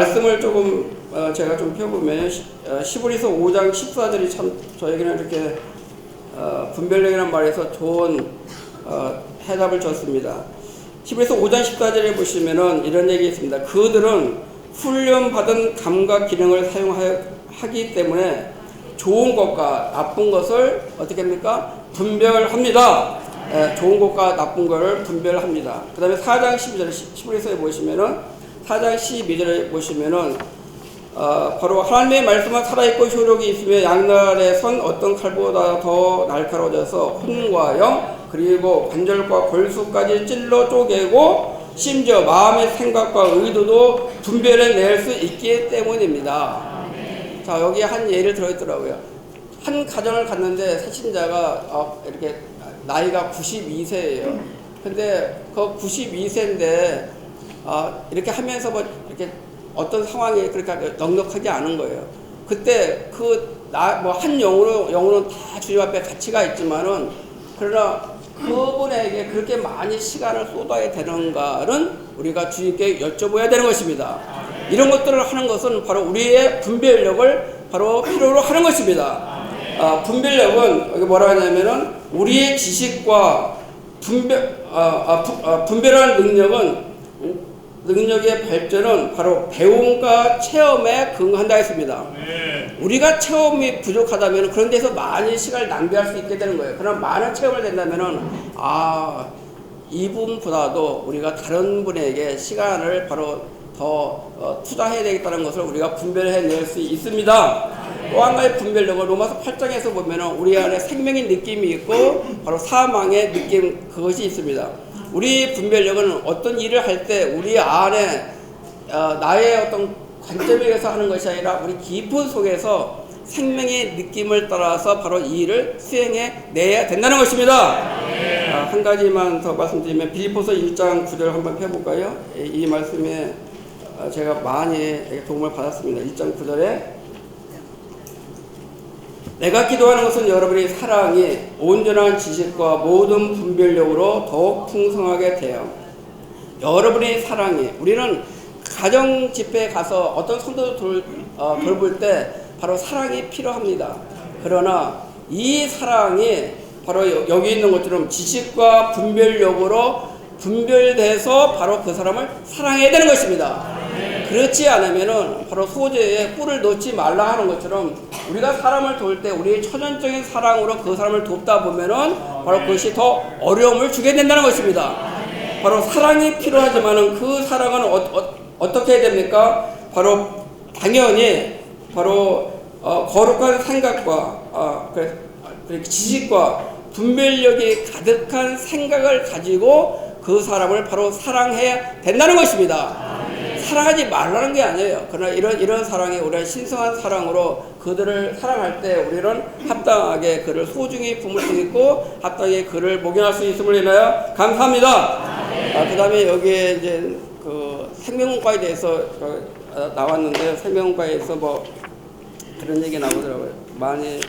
말씀을 조금 제가 좀 펴보면 시브리서 5장 14절이 참 저에게는 이렇게 분별력이라는 말에서 좋은 해답을 줬습니다. 시브리서 5장 14절에 보시면은 이런 얘기 있습니다. 그들은 훈련받은 감각 기능을 사용하기 때문에 좋은 것과 나쁜 것을 어떻게 합니까? 분별합니다. 좋은 것과 나쁜 것을 분별합니다. 그 다음에 4장 12절에 시브리서에 보시면은 4장 12절에 보시면은 바로 하나님의 말씀은 살아있고 효력이 있으며 양날의 선 어떤 칼보다 더 날카로워져서 혼과 영 그리고 관절과 골수까지 찔러 쪼개고 심지어 마음의 생각과 의도도 분별해낼 수 있기 때문입니다. 자, 여기 한 예를 들어있더라고요. 한 가정을 갔는데 세신자가 이렇게 나이가 92세예요. 근데 그 92세인데 이렇게 하면서 뭐 이렇게 어떤 상황이 그렇게 넉넉하지 않은 거예요. 그때 한 영혼은 다 주님 앞에 가치가 있지만은 그러나 그분에게 그렇게 많이 시간을 쏟아야 되는가는 우리가 주님께 여쭤봐야 되는 것입니다. 이런 것들을 하는 것은 바로 우리의 분별력을 바로 필요로 하는 것입니다. 분별력은 여기 뭐라 하냐면은 우리의 지식과 분별하는 능력의 발전은 바로 배움과 체험에 근거한다 했습니다. 우리가 체험이 부족하다면 그런 데서 많이 시간을 낭비할 수 있게 되는 거예요. 그러나 많은 체험을 된다면은 이분보다도 우리가 다른 분에게 시간을 바로 더 투자해야 되겠다는 것을 우리가 분별해낼 수 있습니다. 또 한 가지 분별력은 로마서 8장에서 보면은 우리 안에 생명의 느낌이 있고 바로 사망의 느낌 그것이 있습니다. 우리 분별력은 어떤 일을 할 때 우리 안에 나의 어떤 관점에서 하는 것이 아니라 우리 깊은 속에서 생명의 느낌을 따라서 바로 이 일을 수행해 내야 된다는 것입니다. 한 가지만 더 말씀드리면 빌립보서 1장 9절 한번 펴볼까요? 이 말씀에 제가 많이 도움을 받았습니다. 1장 9절에 내가 기도하는 것은 여러분의 사랑이 온전한 지식과 모든 분별력으로 더욱 풍성하게 되어 여러분의 사랑이 우리는 가정 집회에 가서 어떤 성도를 돌볼 때 바로 사랑이 필요합니다. 그러나 이 사랑이 바로 여기 있는 것처럼 지식과 분별력으로 분별돼서 바로 그 사람을 사랑해야 되는 것입니다. 그렇지 않으면은 바로 소재에 꿀을 넣지 말라 하는 것처럼 우리가 사람을 도울 때 우리의 초전적인 사랑으로 그 사람을 돕다 보면은 바로 그것이 더 어려움을 주게 된다는 것입니다. 바로 사랑이 필요하지만은 그 사랑은 어떻게 해야 됩니까? 바로 당연히 바로 거룩한 생각과 지식과 분별력이 가득한 생각을 가지고 그 사람을 바로 사랑해야 된다는 것입니다. 사랑하지 말라는 게 아니에요. 그러나 이런 사랑이 우리가 신성한 사랑으로 그들을 사랑할 때 우리는 합당하게 그를 소중히 품을 수 있고 합당하게 그를 목용할 수 있음을 인하여 감사합니다. 그 다음에 여기에 이제 그 생명과에 대해서 나왔는데 생명과에서 뭐 그런 얘기 나오더라고요. 많이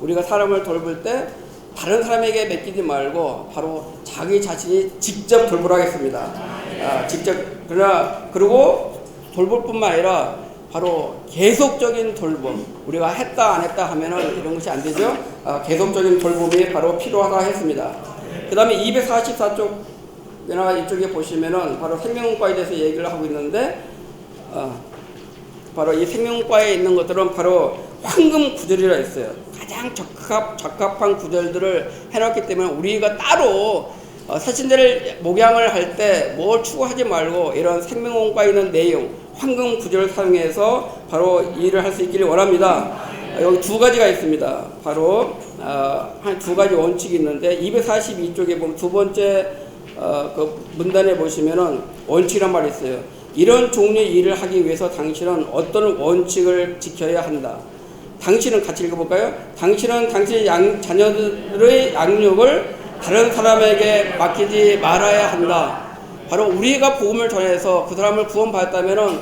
우리가 사람을 돌볼 때 다른 사람에게 맡기지 말고 바로 자기 자신이 직접 돌보라겠습니다. 직접 그리고 돌볼 뿐만 아니라 바로 계속적인 돌봄 우리가 했다 안 했다 하면은 이런 것이 안 되죠. 계속적인 돌봄이 바로 필요하다 했습니다. 그 다음에 244쪽이나 이쪽에 보시면은 바로 생명과에 대해서 얘기를 하고 있는데 바로 이 생명과에 있는 것들은 바로 황금 구절이라 있어요. 가장 적합한 구절들을 해놨기 때문에 우리가 따로 사신들을 목양을 할 때 뭘 추구하지 말고 이런 생명원과에 있는 내용 황금 구절을 사용해서 바로 일을 할 수 있기를 원합니다. 여기 두 가지가 있습니다. 바로 한 두 가지 원칙이 있는데 242쪽에 보면 두 번째 그 문단에 보시면은 원칙이란 말이 있어요. 이런 종류의 일을 하기 위해서 당신은 어떤 원칙을 지켜야 한다. 당신은 같이 읽어볼까요? 당신은 당신의 자녀들의 양육을 다른 사람에게 맡기지 말아야 한다. 바로 우리가 복음을 전해서 그 사람을 구원받았다면은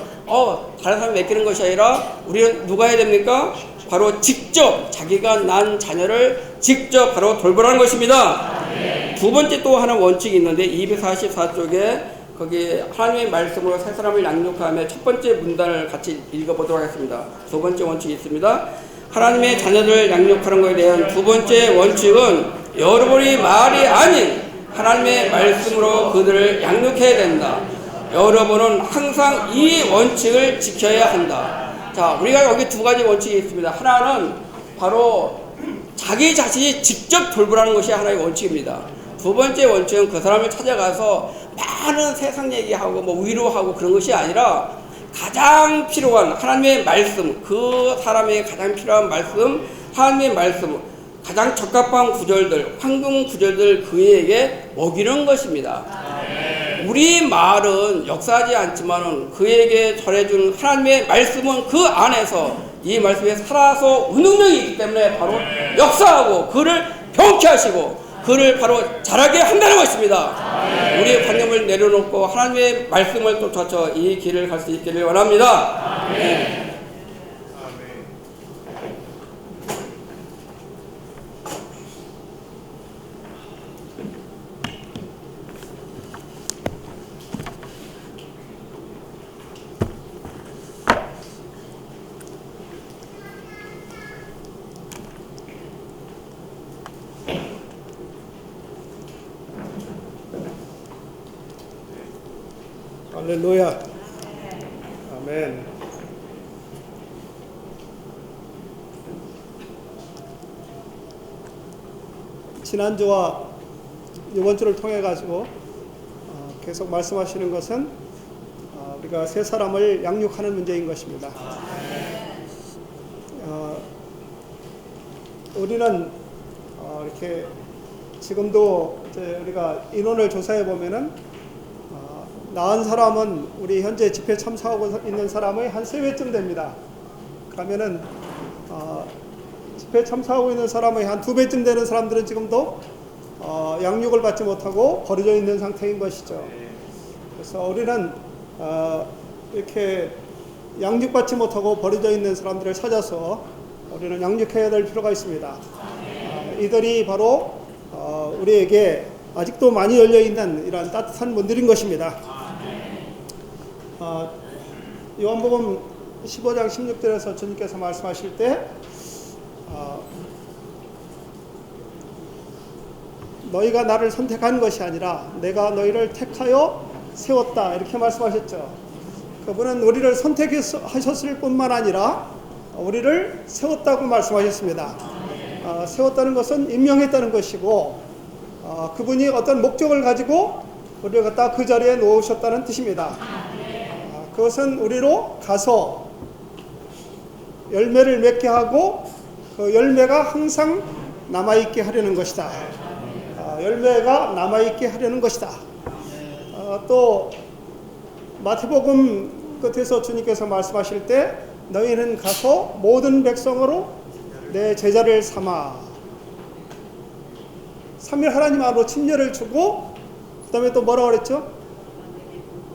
다른 사람에 맡기는 것이 아니라 우리는 누가 해야 됩니까? 바로 직접 자기가 낳은 자녀를 직접 바로 돌보라는 것입니다. 두 번째 또 하나 원칙이 있는데 244쪽에 거기 하나님의 말씀으로 세 사람을 양육하며 첫 번째 문단을 같이 읽어보도록 하겠습니다. 두 번째 원칙이 있습니다. 하나님의 자녀들을 양육하는 것에 대한 두 번째 원칙은 여러분이 말이 아닌 하나님의 말씀으로 그들을 양육해야 된다. 여러분은 항상 이 원칙을 지켜야 한다. 자, 우리가 여기 두 가지 원칙이 있습니다. 하나는 바로 자기 자신이 직접 돌보라는 것이 하나의 원칙입니다. 두 번째 원칙은 그 사람을 찾아가서 많은 세상 얘기하고 뭐 위로하고 그런 것이 아니라 가장 필요한 하나님의 말씀, 그 사람에게 가장 필요한 말씀, 하나님의 말씀, 가장 적합한 구절들, 황금 구절들 그에게 먹이는 것입니다. 우리 말은 역사하지 않지만은 그에게 전해준 하나님의 말씀은 그 안에서 이 말씀에 살아서 운능력이 있기 때문에 바로 역사하고 그를 병쾌하시고 그를 바로 자라게 한다는 것입니다. 우리의 관념을 내려놓고 하나님의 말씀을 쫓아서 이 길을 갈 수 있기를 원합니다. 네. 할렐루야. 아멘. 지난주와 이번 주를 통해 가지고 계속 말씀하시는 것은 우리가 세 사람을 양육하는 문제인 것입니다. 우리는 이렇게 지금도 이제 우리가 인원을 조사해 보면은 낳은 사람은 우리 현재 집회 참석하고 있는 사람의 한 3배쯤 됩니다. 그러면은 집회 참석하고 있는 사람의 한 2배쯤 되는 사람들은 지금도 양육을 받지 못하고 버려져 있는 상태인 것이죠. 그래서 우리는 이렇게 양육받지 못하고 버려져 있는 사람들을 찾아서 우리는 양육해야 될 필요가 있습니다. 이들이 바로 우리에게 아직도 많이 열려있는 이러한 따뜻한 분들인 것입니다. 요한복음 15장 16절에서 주님께서 말씀하실 때 너희가 나를 선택한 것이 아니라 내가 너희를 택하여 세웠다 이렇게 말씀하셨죠. 그분은 우리를 선택하셨을 뿐만 아니라 우리를 세웠다고 말씀하셨습니다. 세웠다는 것은 임명했다는 것이고 그분이 어떤 목적을 가지고 우리를 갖다 그 자리에 놓으셨다는 뜻입니다. 그것은 우리로 가서 열매를 맺게 하고 그 열매가 항상 남아있게 하려는 것이다. 열매가 남아있게 하려는 것이다. 또 마태복음 끝에서 주님께서 말씀하실 때 너희는 가서 모든 백성으로 내 제자를 삼아 삼위 하나님 안으로 침례를 주고 그 다음에 또 뭐라고 그랬죠?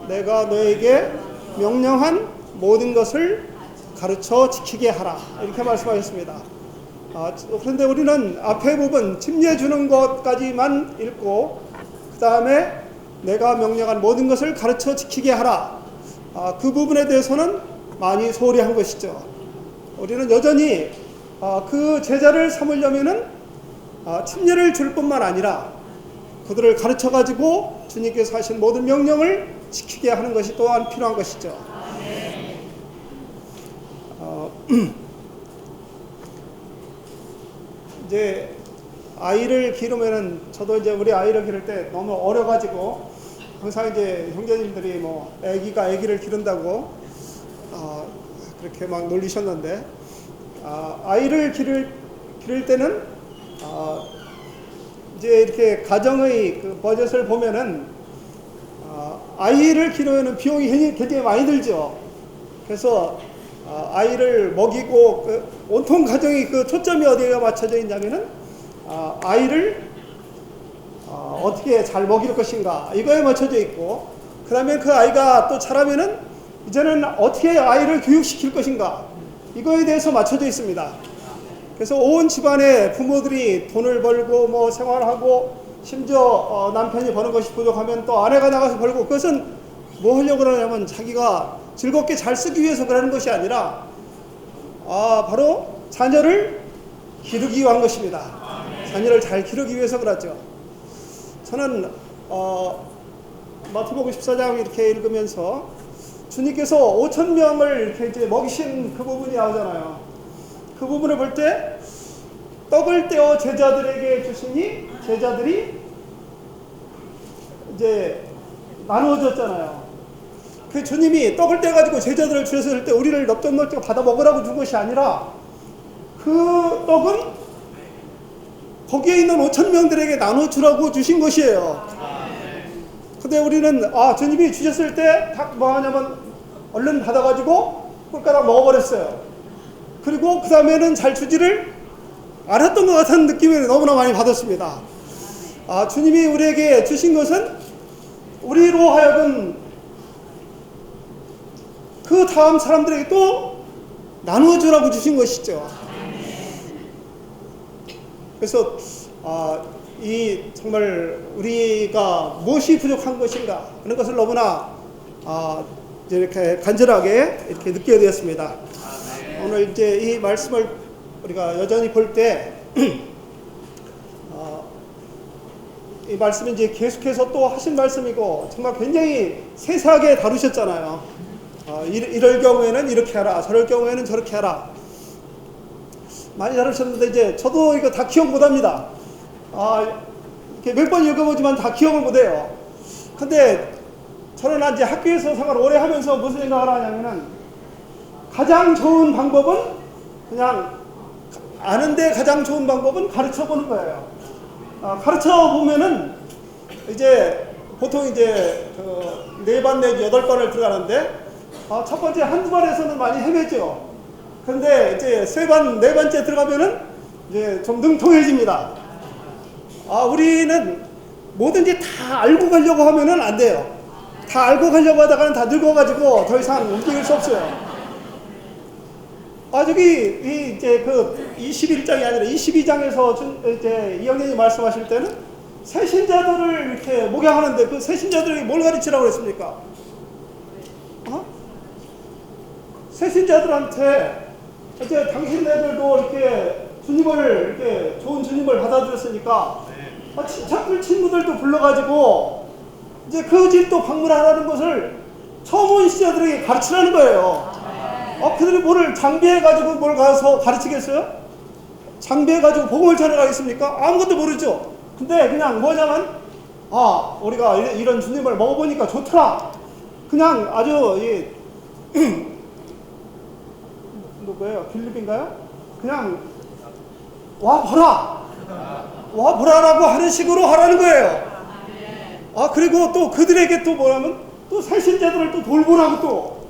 내가 너에게 명령한 모든 것을 가르쳐 지키게 하라 이렇게 말씀하셨습니다. 그런데 우리는 앞에 부분 침례 주는 것까지만 읽고 그 다음에 내가 명령한 모든 것을 가르쳐 지키게 하라 그 부분에 대해서는 많이 소홀히 한 것이죠. 우리는 여전히 그 제자를 삼으려면은 침례를 줄 뿐만 아니라 그들을 가르쳐 가지고 주님께서 하신 모든 명령을 지키게 하는 것이 또한 필요한 것이죠. 이제 아이를 기르면은 저도 이제 우리 아이를 기를 때 너무 어려가지고 항상 이제 형제님들이 뭐 아기를 기른다고 그렇게 막 놀리셨는데 아이를 기를 때는 이제 이렇게 가정의 그 버젯을 보면은 아이를 기르는 비용이 굉장히 많이 들죠. 그래서 아이를 먹이고 온통 가정이 그 초점이 어디에 맞춰져 있냐면은 아이를 어떻게 잘 먹일 것인가 이거에 맞춰져 있고 그 다음에 그 아이가 또 자라면은 이제는 어떻게 아이를 교육시킬 것인가 이거에 대해서 맞춰져 있습니다. 그래서 온 집안의 부모들이 돈을 벌고 뭐 생활하고 심지어 남편이 버는 것이 부족하면 또 아내가 나가서 벌고 그것은 뭐 하려고 그러냐면 자기가 즐겁게 잘 쓰기 위해서 그러는 것이 아니라 바로 자녀를 기르기 위한 것입니다. 자녀를 잘 기르기 위해서 그러죠. 저는 마태복음 14장 이렇게 읽으면서 주님께서 5,000명을 이렇게 이제 먹이신 그 부분이 나오잖아요. 그 부분을 볼 때 떡을 떼어 제자들에게 주시니 제자들이 이제 나누어줬잖아요. 그 주님이 떡을 떼가지고 제자들을 주셨을 때 우리를 넙죽넙죽 받아 먹으라고 준 것이 아니라 그 떡은 거기에 있는 5,000명들에게 나눠주라고 주신 것이에요. 근데 우리는 주님이 주셨을 때 딱 뭐 하냐면 얼른 받아가지고 꿀가락 먹어버렸어요. 그리고 그 다음에는 잘 주지를 않았던 것 같은 느낌을 너무나 많이 받았습니다. 주님이 우리에게 주신 것은 우리로 하여금 그 다음 사람들에게 또 나누어주라고 주신 것이죠. 그래서 이 정말 우리가 무엇이 부족한 것인가 하는 것을 너무나 이렇게 간절하게 이렇게 느끼게 되었습니다. 오늘 이제 이 말씀을 우리가 여전히 볼 때 이 말씀은 이제 계속해서 또 하신 말씀이고 정말 굉장히 세세하게 다루셨잖아요. 이럴 경우에는 이렇게 하라, 저럴 경우에는 저렇게 하라. 많이 다루셨는데 이제 저도 이거 다 기억 못합니다. 이렇게 몇 번 읽어보지만 다 기억을 못해요. 근데 저는 이제 학교에서 생활을 오래 하면서 무슨 생각을 하냐면은 가장 좋은 방법은 그냥 아는데 가장 좋은 방법은 가르쳐 보는 거예요. 가르쳐 보면은 이제 보통 이제 4반 내지 8반을 들어가는데 첫 번째 한두 번에서는 많이 헤매죠. 근데 이제 3반, 4반째 들어가면은 이제 좀 능통해집니다. 우리는 뭐든지 다 알고 가려고 하면은 안 돼요. 다 알고 가려고 하다가는 다 늙어가지고 더 이상 움직일 수 없어요. 저기 이제 그 21장이 아니라 22장에서 이제 이영년이 말씀하실 때는 새신자들을 이렇게 목양하는데 그 새신자들에게 뭘 가르치라고 그랬습니까? 새신자들한테 이제 당신네들도 이렇게 주님을 이렇게 좋은 주님을 받아들였으니까 친구들도 불러가지고 이제 그 집도 방문하라는 것을 처음 온 신자들에게 가르치라는 거예요. 그들이 뭐를 장비해가지고 뭘 가서 가르치겠어요? 장비해가지고 복음을 전해가겠습니까? 아무것도 모르죠. 근데 그냥 뭐냐면 우리가 이런 주님을 먹어보니까 좋더라. 그냥 아주 누구예요? 빌립인가요? 그냥 와보라라고 하는 식으로 하라는 거예요. 그리고 또 그들에게 또 뭐냐면 또 새신자들을 또 돌보라고 또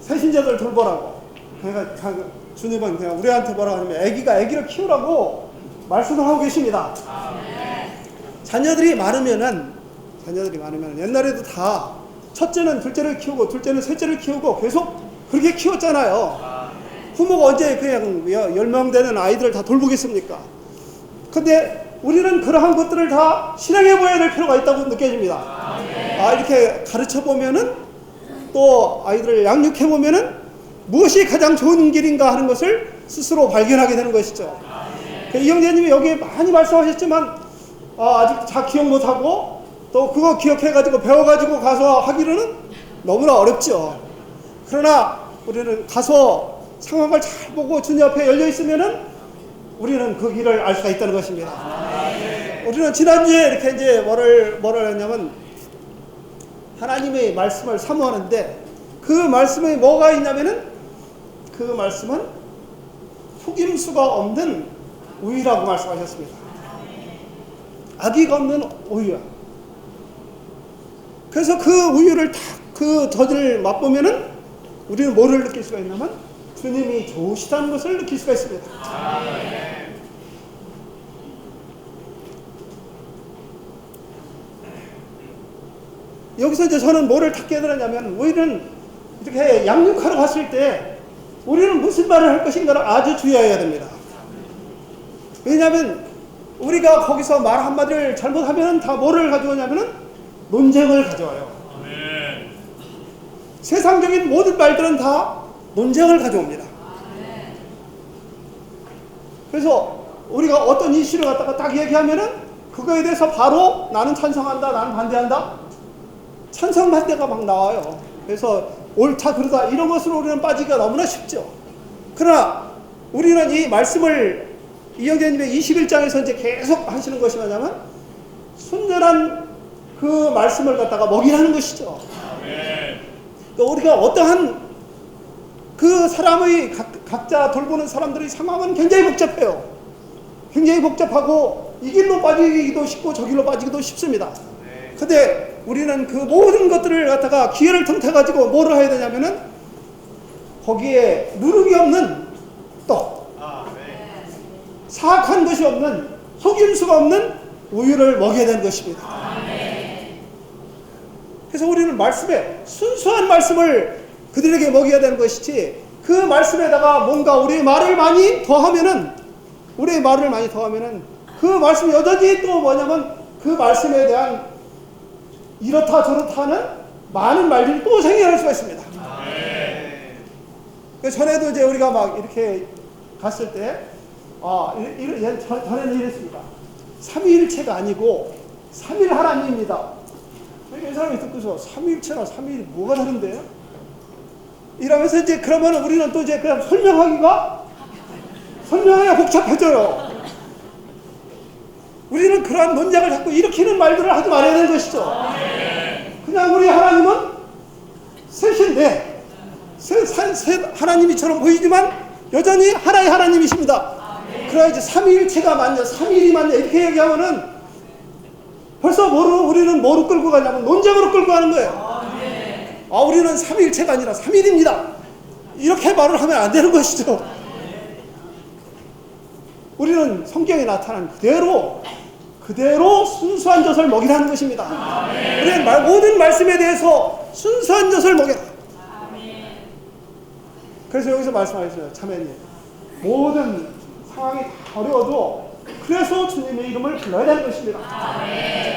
새신자들 돌보라고. 그러니까 주님은 그냥 우리한테 뭐라 하냐면 애기를 키우라고 말씀을 하고 계십니다. 자녀들이 많으면은 옛날에도 다 첫째는 둘째를 키우고 둘째는 셋째를 키우고 계속 그렇게 키웠잖아요. 부모가 언제 그냥 10명 되는 아이들을 다 돌보겠습니까? 근데 우리는 그러한 것들을 다 실행해 보아야 될 필요가 있다고 느껴집니다. 이렇게 가르쳐 보면은 또 아이들을 양육해 보면은 무엇이 가장 좋은 길인가 하는 것을 스스로 발견하게 되는 것이죠. 이영재님이 여기에 많이 말씀하셨지만 아직 다 기억 못하고 또 그거 기억해가지고 배워가지고 가서 하기로는 너무나 어렵죠. 그러나 우리는 가서 상황을 잘 보고 주님 앞에 열려 있으면은 우리는 그 길을 알 수가 있다는 것입니다. 우리는 지난주에 이렇게 이제 뭐를 했냐면 하나님의 말씀을 사모하는데 그 말씀에 뭐가 있냐면은 그 말씀은 속임수가 없는 우유라고 말씀하셨습니다. 악의가 없는 우유야. 그래서 그 우유를 딱 그 젖을 맛보면은 우리는 뭐를 느낄 수가 있냐면 주님이 좋으시다는 것을 느낄 수가 있습니다. 여기서 이제 저는 뭐를 딱 깨달았냐면 우리는 이렇게 양육하러 갔을 때 우리는 무슨 말을 할 것인가를 아주 주의해야 됩니다. 왜냐하면 우리가 거기서 말 한마디를 잘못하면 다 뭐를 가져오냐면은 논쟁을 가져와요. 세상적인 모든 말들은 다 논쟁을 가져옵니다. 그래서 우리가 어떤 이슈를 갖다가 딱 얘기하면은 그거에 대해서 바로 나는 찬성한다, 나는 반대한다. 찬성 반대가 막 나와요. 그래서 옳다 그러다 이런 것으로 우리는 빠지기가 너무나 쉽죠. 그러나 우리는 이 말씀을 이영재님의 21장에서 이제 계속 하시는 것이 뭐냐면 순전한 그 말씀을 갖다가 먹이라는 것이죠. 그러니까 우리가 어떠한 그 사람의 각자 돌보는 사람들의 상황은 굉장히 복잡해요. 굉장히 복잡하고 이 길로 빠지기도 쉽고 저 길로 빠지기도 쉽습니다. 근데 우리는 그 모든 것들을 갖다가 기회를 틈타 가지고 뭐를 해야 되냐면은 거기에 누룩이 없는 떡, 사악한 것이 없는 속임수가 없는 우유를 먹여야 되는 것입니다. 그래서 우리는 말씀에 순수한 말씀을 그들에게 먹여야 되는 것이지 그 말씀에다가 뭔가 우리의 말을 많이 더하면은 그 말씀이 여전히 또 뭐냐면 그 말씀에 대한 이렇다 저렇다 하는 많은 말들이 또 생겨날 수가 있습니다. 전에도 이제 우리가 막 이렇게 갔을 때 전에는 이랬습니다. 삼위일체가 아니고 삼일 하나님입니다. 이 사람이 듣고서 삼위일체나 삼위일이 뭐가 다른데요? 이러면서 이제 그러면 우리는 또 이제 그냥 설명하기가 복잡해져요. 우리는 그러한 논쟁을 자꾸 일으키는 말들을 하지 말아야 되는 것이죠. 그냥 우리 하나님은 셋인데 셋 하나님이처럼 보이지만 여전히 하나의 하나님이십니다. 그래야지 삼위일체가 맞냐 삼위일이 맞냐 이렇게 얘기하면은 벌써 우리는 뭐로 끌고 가냐면 논쟁으로 끌고 가는 거예요. 우리는 삼위일체가 아니라 삼위일입니다. 이렇게 말을 하면 안 되는 것이죠. 우리는 성경에 나타난 그대로 순수한 젖을 먹이라는 것입니다. 우리는 모든 말씀에 대해서 순수한 젖을 먹여라. 그래서 여기서 말씀하셨어요. 참회님, 모든 상황이 다 어려워도 그래서 주님의 이름을 불러야 되는 것입니다.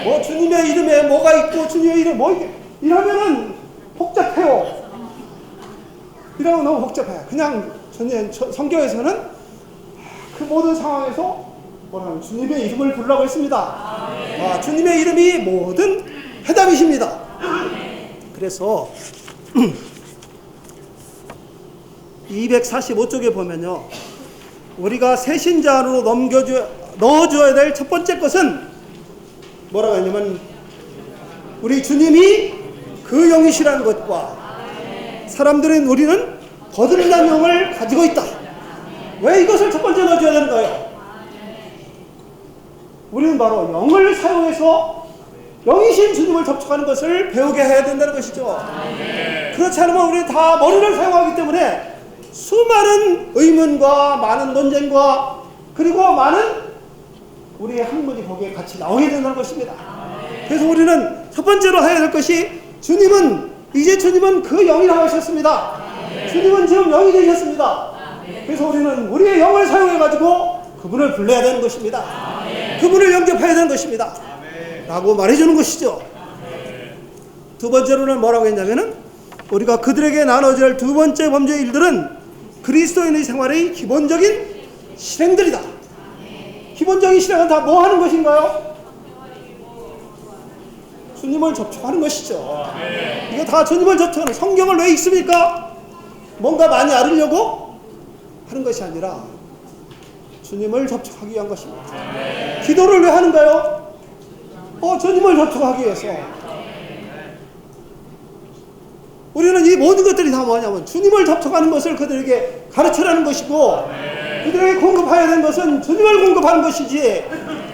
뭐 주님의 이름에 뭐가 있고 주님의 이름에 뭐 이게 이러면은 복잡해요. 이러면 너무 복잡해요. 그냥 성경에서는 그 모든 상황에서 뭐라면 주님의 이름을 부르라고 했습니다. 주님의 이름이 모든 해답이십니다. 그래서 245쪽에 보면요, 우리가 새신자 안으로 넣어줘야 될 첫 번째 것은 뭐라고 하냐면 우리 주님이 그 영이시라는 것과 사람들은 우리는 거듭난 영을 가지고 있다. 왜 이것을 첫 번째 넣어줘야 되는가요? 우리는 바로 영을 사용해서 영이신 주님을 접촉하는 것을 배우게 해야 된다는 것이죠. 그렇지 않으면 우리는 다 머리를 사용하기 때문에 수많은 의문과 많은 논쟁과 그리고 많은 우리의 학문이 거기에 같이 나오게 된다는 것입니다. 그래서 우리는 첫 번째로 해야 될 것이 주님은 그 영이라고 하셨습니다. 주님은 지금 영이 되셨습니다. 그래서 우리는 우리의 영을 사용해가지고 그분을 불러야 되는 것입니다. 그분을 영접해야 되는 것입니다. 라고 말해주는 것이죠. 두 번째로는 뭐라고 했냐면은 우리가 그들에게 나눠줘야 할 두 번째 범죄의 일들은 그리스도인의 생활의 기본적인 실행들이다. 기본적인 실행은 다 뭐 하는 것인가요? 주님을 접촉하는 것이죠. 이거 다 주님을 접촉하는, 성경을 왜 읽습니까? 뭔가 많이 알으려고 하는 것이 아니라 주님을 접촉하기 위한 것입니다. 기도를 왜 하는가요? 주님을 접촉하기 위해서. 우리는 이 모든 것들이 다 뭐냐면 주님을 접촉하는 것을 그들에게 가르쳐라는 것이고 그들에게 공급해야 되는 것은 주님을 공급하는 것이지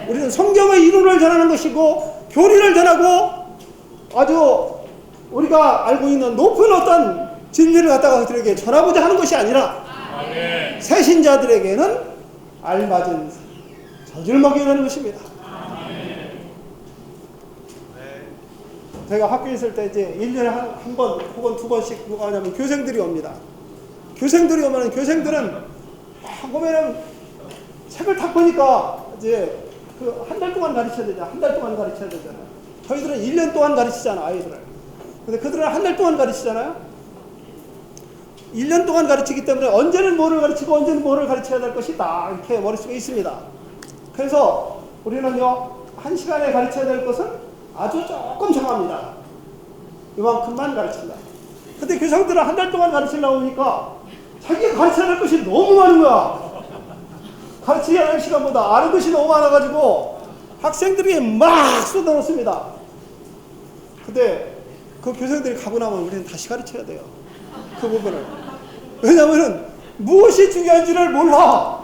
우리는 성경의 이론을 전하는 것이고 교리를 전하고 아주 우리가 알고 있는 높은 어떤 진리를 갖다가 그들에게 전하고자 하는 것이 아니라 새신자들에게는 알맞은 젖을 먹여야 하는 것입니다. 제가 학교에 있을 때 이제 1년에 한 번 혹은 두 번씩 누가 하냐면 교생들이 옵니다. 교생들이 오면 교생들은 보면은 책을 딱 보니까 이제 그 한 달 동안 가르쳐야 되잖아. 한 달 동안 가르쳐야 되잖아요. 저희들은 1년 동안 가르치잖아, 아이들을. 근데 그들은 한 달 동안 가르치잖아요. 1년 동안 가르치기 때문에 언제는 뭐를 가르치고 언제는 뭐를 가르쳐야 될 것이다 이렇게 머릿속에 있습니다. 그래서 우리는요 1시간에 가르쳐야 될 것은 아주 조금 정합니다. 이만큼만 가르친다. 근데 교사들은 한 달 동안 가르치려고 하니까 자기가 가르쳐야 될 것이 너무 많은 거야. 가르쳐야 할 시간보다 아는 것이 너무 많아가지고 학생들이 막 쏟아놓습니다. 근데 그 교사들이 가고 나면 우리는 다시 가르쳐야 돼요. 그 부분을. 왜냐하면 무엇이 중요한지를 몰라.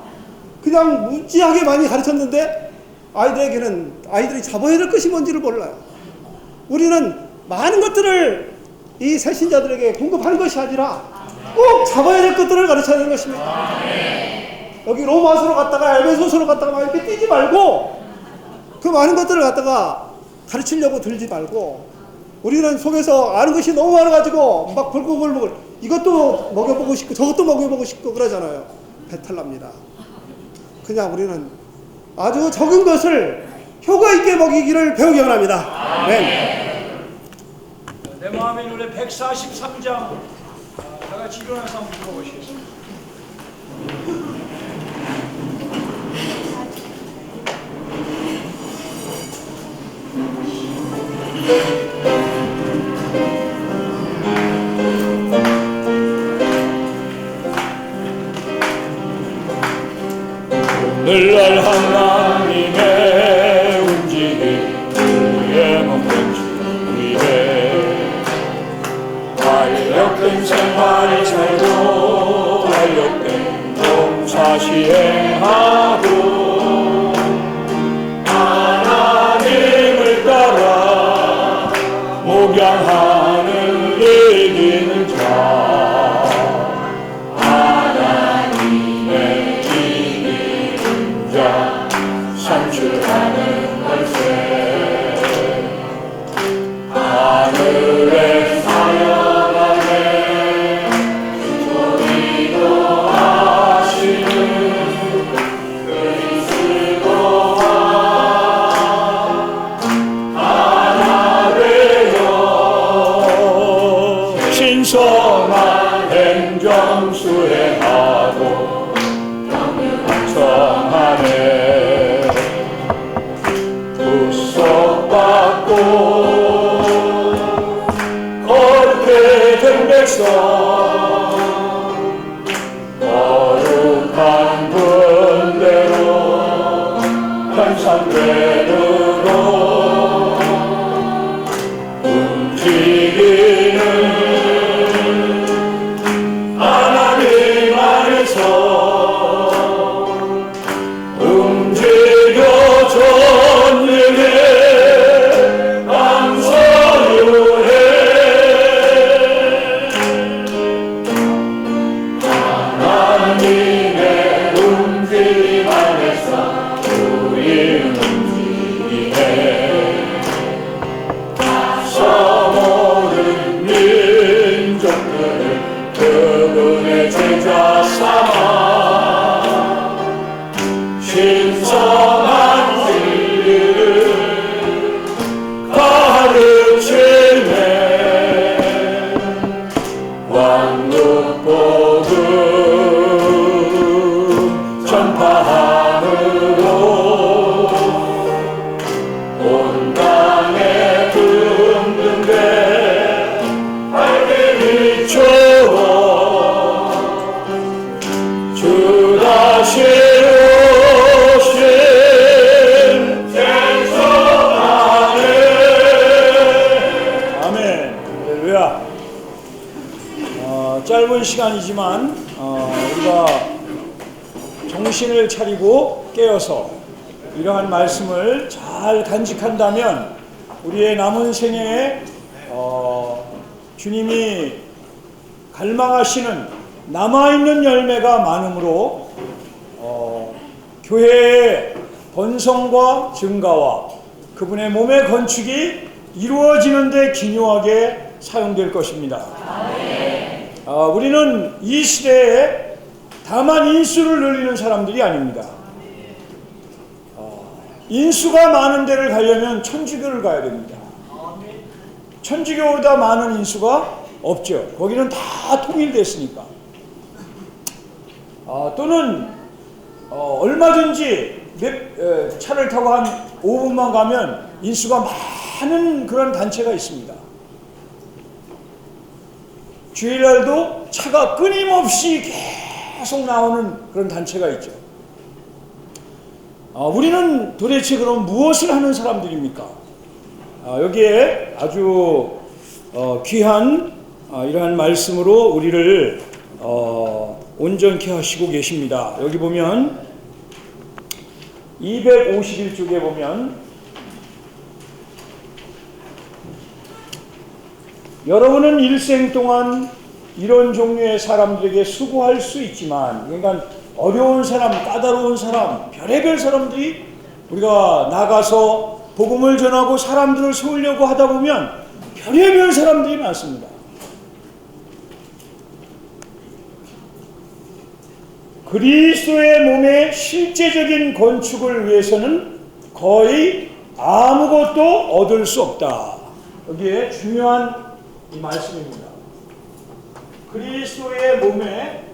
그냥 무지하게 많이 가르쳤는데 아이들이 잡아야 될 것이 뭔지를 몰라요. 우리는 많은 것들을 이 새신자들에게 공급하는 것이 아니라 꼭 잡아야 될 것들을 가르쳐야 되는 것입니다. 여기 로마서로 갔다가 에베소서로 갔다가 막 이렇게 뛰지 말고 그 많은 것들을 갖다가 가르치려고 들지 말고 우리는 속에서 아는 것이 너무 많아가지고 막 불고불고불 이것도 먹여보고 싶고 저것도 먹여보고 싶고 그러잖아요. 배탈납니다. 그냥 우리는 아주 적은 것을 효과 있게 먹이기를 배우기 원합니다. 네. 내 마음의 노래 143장 다 같이 일어나서 한번 불러보시겠습니다. 오늘날 하나님의 움직임 우리의 목적지 위에 활력된 생활이 살고 활력된 봉사 시행하고 하나님을 따라 목양하는 이기는 자 산출하는 걸세 하늘에 사역하네 소리도 하시는 그리스도와 하나 되어 신성한 행정 수행하고 성하네 구속받고 거룩해 된 백성 거룩한 분대로 현상되도록 움직이는 하나님 안에서 움직여 전능에 감사유해 하나님의 움직임 안에서 우리 움직임에 서모든 민족들을 그분의 제자 삼아 신성한 진리를 가르치네 왕국복음 전파함으로 온 땅에 둥둥대 밝게 비추어 주 다시 짧은 시간이지만 우리가 정신을 차리고 깨어서 이러한 말씀을 잘 간직한다면 우리의 남은 생애에 주님이 갈망하시는 남아있는 열매가 많으므로 교회의 번성과 증가와 그분의 몸의 건축이 이루어지는 데 기묘하게 사용될 것입니다. 우리는 이 시대에 다만 인수를 늘리는 사람들이 아닙니다. 인수가 많은 데를 가려면 천주교를 가야 됩니다. 천주교보다 많은 인수가 없죠. 거기는 다 통일됐으니까. 또는 얼마든지 차를 타고 한 5분만 가면 인수가 많은 그런 단체가 있습니다. 주일날도 차가 끊임없이 계속 나오는 그런 단체가 있죠. 우리는 도대체 그럼 무엇을 하는 사람들입니까? 여기에 아주 귀한 이러한 말씀으로 우리를 온전케 하시고 계십니다. 여기 보면 251쪽에 보면 여러분은 일생 동안 이런 종류의 사람들에게 수고할 수 있지만, 그러니까 어려운 사람, 까다로운 사람, 별의별 사람들이 우리가 나가서 복음을 전하고 사람들을 세우려고 하다 보면 별의별 사람들이 많습니다. 그리스도의 몸의 실제적인 건축을 위해서는 거의 아무것도 얻을 수 없다. 여기에 중요한 이 말씀입니다. 그리스도의 몸의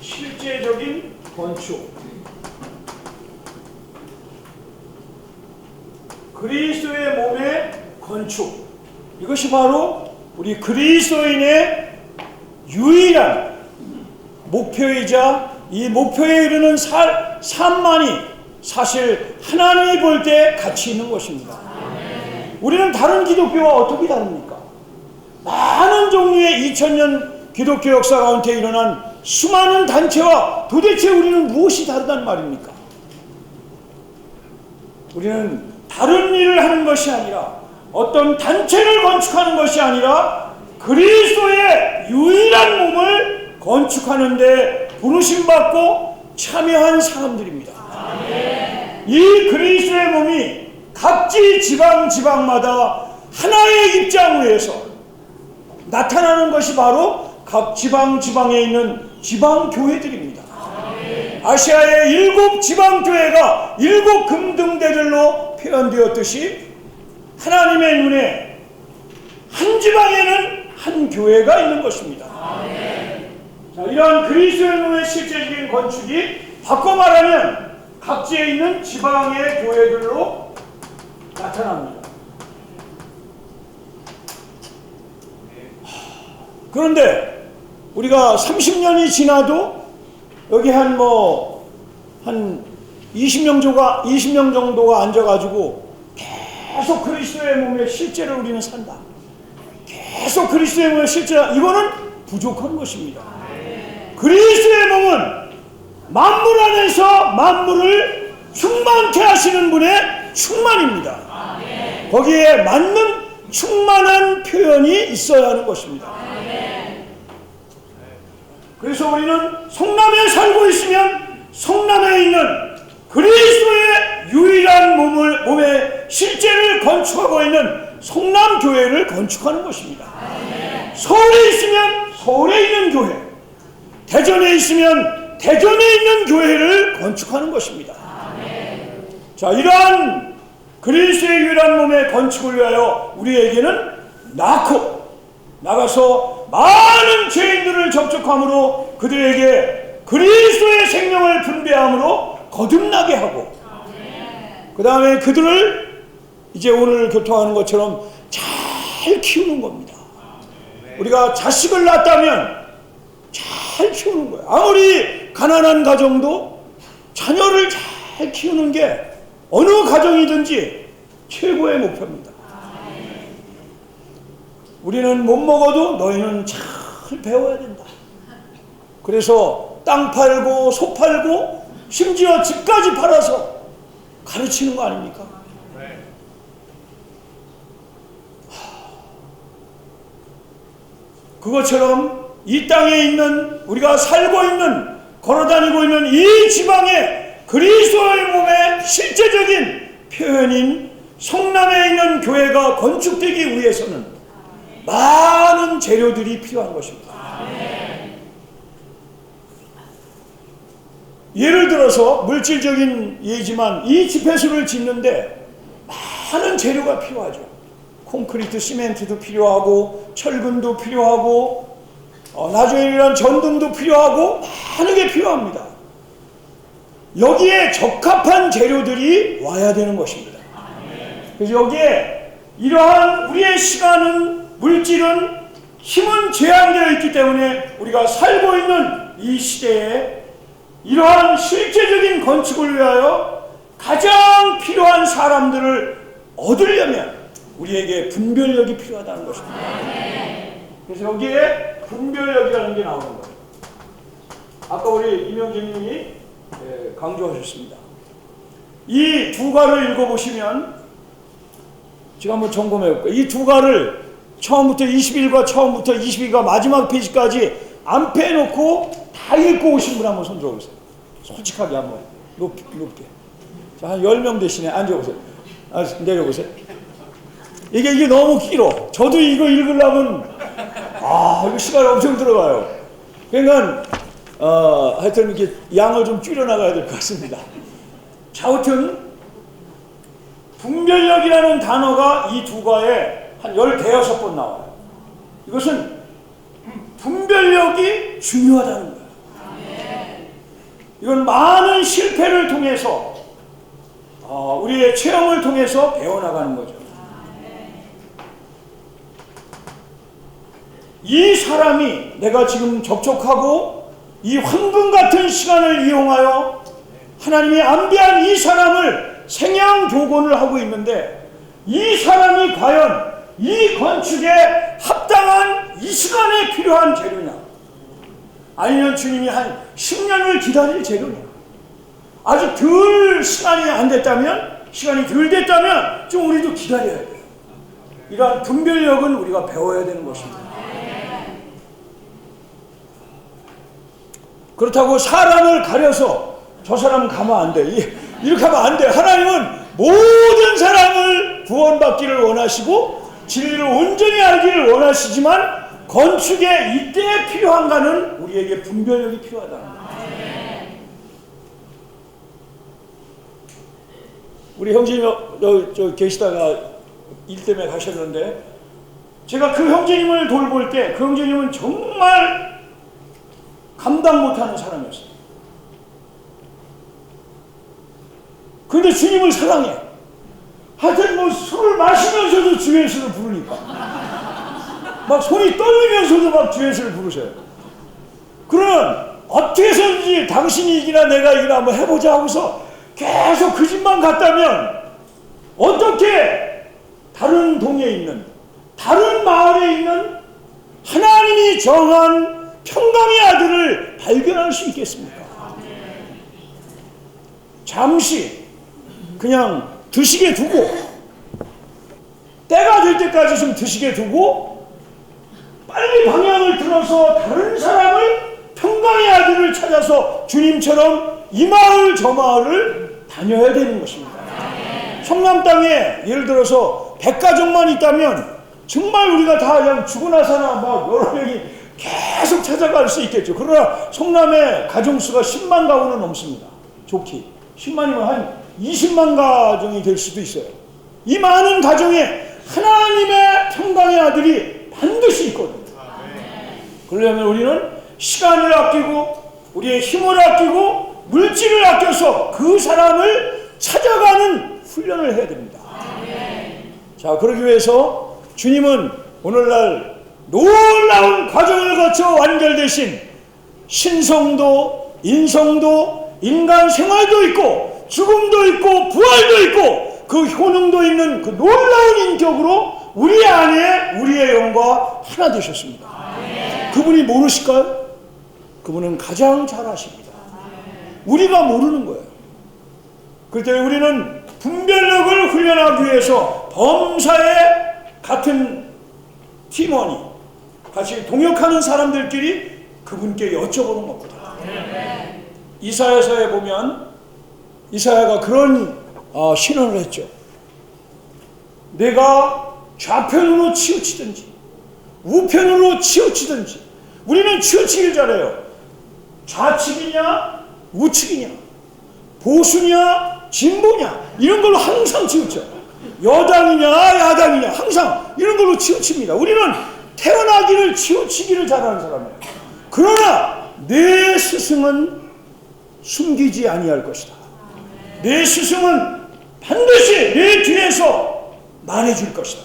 실제적인 건축. 그리스도의 몸의 건축. 이것이 바로 우리 그리스도인의 유일한 목표이자 이 목표에 이르는 삶만이 사실 하나님이 볼 때 가치 있는 것입니다. 우리는 다른 기독교와 어떻게 다릅니까? 많은 종류의 2000년 기독교 역사 가운데 일어난 수많은 단체와 도대체 우리는 무엇이 다르단 말입니까? 우리는 다른 일을 하는 것이 아니라, 어떤 단체를 건축하는 것이 아니라 그리스도의 유일한 몸을 건축하는 데 부르심받고 참여한 사람들입니다. 이 그리스도의 몸이 각지 지방마다 하나의 입장 위에서 나타나는 것이 바로 각 지방에 있는 지방교회들입니다. 아시아의 7 지방교회가 7 금등대들로 표현되었듯이 하나님의 눈에 한 지방에는 한 교회가 있는 것입니다. 자, 이러한 그리스도의 몸의 실제적인 건축이 바꿔 말하면 각지에 있는 지방의 교회들로 나타납니다. 그런데 우리가 30년이 지나도 여기 한 20명 정도가 앉아가지고 계속 그리스도의 몸의 실제를 우리는 산다. 계속 그리스도의 몸의 실제를, 이거는 부족한 것입니다. 그리스도의 몸은 만물 안에서 만물을 충만케 하시는 분의 충만입니다. 거기에 맞는 충만한 표현이 있어야 하는 것입니다. 그래서 우리는 성남에 살고 있으면 성남에 있는 그리스도의 유일한 몸의 실제를 건축하고 있는 성남교회를 건축하는 것입니다. 서울에 있으면 서울에 있는 교회, 대전에 있으면 대전에 있는 교회를 건축하는 것입니다. 자, 이러한 그리스도의 유일한 몸의 건축을 위하여 우리에게는 나가서 많은 죄인들을 접촉함으로 그들에게 그리스도의 생명을 분배함으로 거듭나게 하고, 그 다음에 그들을 이제 오늘 교통하는 것처럼 잘 키우는 겁니다. 우리가 자식을 낳았다면 잘 키우는 거예요. 아무리 가난한 가정도 자녀를 잘 키우는 게 어느 가정이든지 최고의 목표입니다. 우리는 못 먹어도 너희는 잘 배워야 된다. 그래서 땅 팔고 소 팔고 심지어 집까지 팔아서 가르치는 거 아닙니까? 그것처럼 이 땅에 있는, 우리가 살고 있는, 걸어다니고 있는 이 지방의 그리스도의 몸의 실제적인 표현인 성남에 있는 교회가 건축되기 위해서는 많은 재료들이 필요한 것입니다. 예를 들어서 물질적인 예지만 이 집회소를 짓는데 많은 재료가 필요하죠. 콘크리트, 시멘트도 필요하고 철근도 필요하고 나중에 이런 전등도 필요하고 많은 게 필요합니다. 여기에 적합한 재료들이 와야 되는 것입니다. 그래서 여기에 이러한 우리의 시간은, 물질은, 힘은 제한되어 있기 때문에 우리가 살고 있는 이 시대에 이러한 실제적인 건축을 위하여 가장 필요한 사람들을 얻으려면 우리에게 분별력이 필요하다는 것입니다. 그래서 여기에 분별력이라는 게 나오는 거예요. 아까 우리 이명진님이 강조하셨습니다. 이 두 가를 읽어보시면 제가 한번 점검해 볼까요? 이 두 가를 처음부터 21과 처음부터 22가 마지막 페이지까지 안 빼놓고 다 읽고 오신 분 한번 손 들어보세요. 솔직하게 한번 높게. 자, 한 10명 되시네. 앉아보세요. 내려보세요. 이게 너무 길어. 저도 이거 읽으려면 이거 시간이 엄청 들어가요. 그러니까 하여튼 이렇게 양을 좀 줄여나가야 될 것 같습니다. 자, 하여튼 분별력이라는 단어가 이 두 가에 한 15번 나와요. 이것은 분별력이 중요하다는 거예요. 이건 많은 실패를 통해서 우리의 체험을 통해서 배워나가는 거죠. 이 사람이 내가 지금 접촉하고 이 황금 같은 시간을 이용하여 하나님이 안배한 이 사람을 생양조건을 하고 있는데 이 사람이 과연 이 건축에 합당한 이 시간에 필요한 재료냐, 아니면 주님이 한 10년을 기다릴 재료냐. 아직 덜 시간이 안 됐다면, 시간이 덜 됐다면 좀 우리도 기다려야 돼요. 이러한 분별력은 우리가 배워야 되는 것입니다. 그렇다고 사람을 가려서 저 사람 가면 안 돼, 이렇게 하면 안 돼. 하나님은 모든 사람을 구원받기를 원하시고 진리를 온전히 알기를 원하시지만 건축에 이때에 필요한가는 우리에게 분별력이 필요하다. 우리 형제님 저 계시다가 일 때문에 가셨는데 제가 그 형제님을 돌볼 때 그 형제님은 정말 감당 못하는 사람이었어요. 그런데 주님을 사랑해. 하여튼 뭐 술을 마시면서도 주 예수를 부르니까 막 손이 떨리면서도 막 주 예수를 부르셔요. 그러면 어떻게 해서든지 당신이 이기나 내가 이기나 한번 해보자 하고서 계속 그 집만 갔다면 어떻게 다른 동에 있는, 다른 마을에 있는 하나님이 정한 평강의 아들을 발견할 수 있겠습니까? 잠시 그냥 드시게 두고, 때가 될 때까지 좀 드시게 두고 빨리 방향을 틀어서 다른 사람을, 평강의 아들을 찾아서 주님처럼 이 마을 저 마을을 다녀야 되는 것입니다. 성남 땅에 예를 들어서 100가족만 있다면 정말 우리가 다 그냥 죽고 나서나 막 여러 명이 계속 찾아갈 수 있겠죠. 그러나 성남의 가정수가 10만 가구는 넘습니다. 좋기 10만이면 한 20만 가정이 될 수도 있어요. 이 많은 가정에 하나님의 평강의 아들이 반드시 있거든요. 그러려면 우리는 시간을 아끼고 우리의 힘을 아끼고 물질을 아껴서 그 사람을 찾아가는 훈련을 해야 됩니다. 자, 그러기 위해서 주님은 오늘날 놀라운 과정을 거쳐 완결되신 신성도, 인성도, 인간 생활도 있고 죽음도 있고 부활도 있고 그 효능도 있는 그 놀라운 인격으로 우리 안에 우리의 영과 하나 되셨습니다. 그분이 모르실까요? 그분은 가장 잘 아십니다. 우리가 모르는 거예요. 그럴 때 우리는 분별력을 훈련하기 위해서 범사에 같은 팀원이 같이 동역하는 사람들끼리 그분께 여쭤보는 겁니다. 이사야서에 보면 이사야가 그런 신언을 했죠. 내가 좌편으로 치우치든지 우편으로 치우치든지, 우리는 치우치길 잘해요. 좌측이냐 우측이냐 보수냐 진보냐 이런 걸로 항상 치우쳐. 여당이냐 야당이냐 항상 이런 걸로 치우칩니다. 우리는 태어나기를 치우치기를 잘하는 사람이에요. 그러나 내 스승은 숨기지 아니할 것이다. 내 스승은 반드시 내 뒤에서 말해줄 것이다.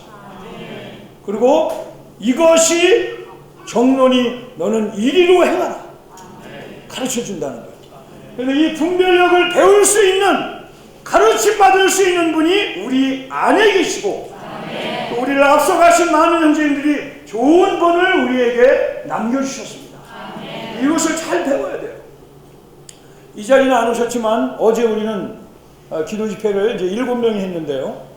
그리고 이것이 정론이 너는 이리로 행하라. 가르쳐준다는 거예요. 그래서 이 분별력을 배울 수 있는, 가르침 받을 수 있는 분이 우리 안에 계시고, 또 우리를 앞서가신 많은 형제님들이 좋은 본을 우리에게 남겨주셨습니다. 이것을 잘 배워야 돼요. 이 자리는 안 오셨지만 어제 우리는 기도 집회를 이제 7명이 했는데요.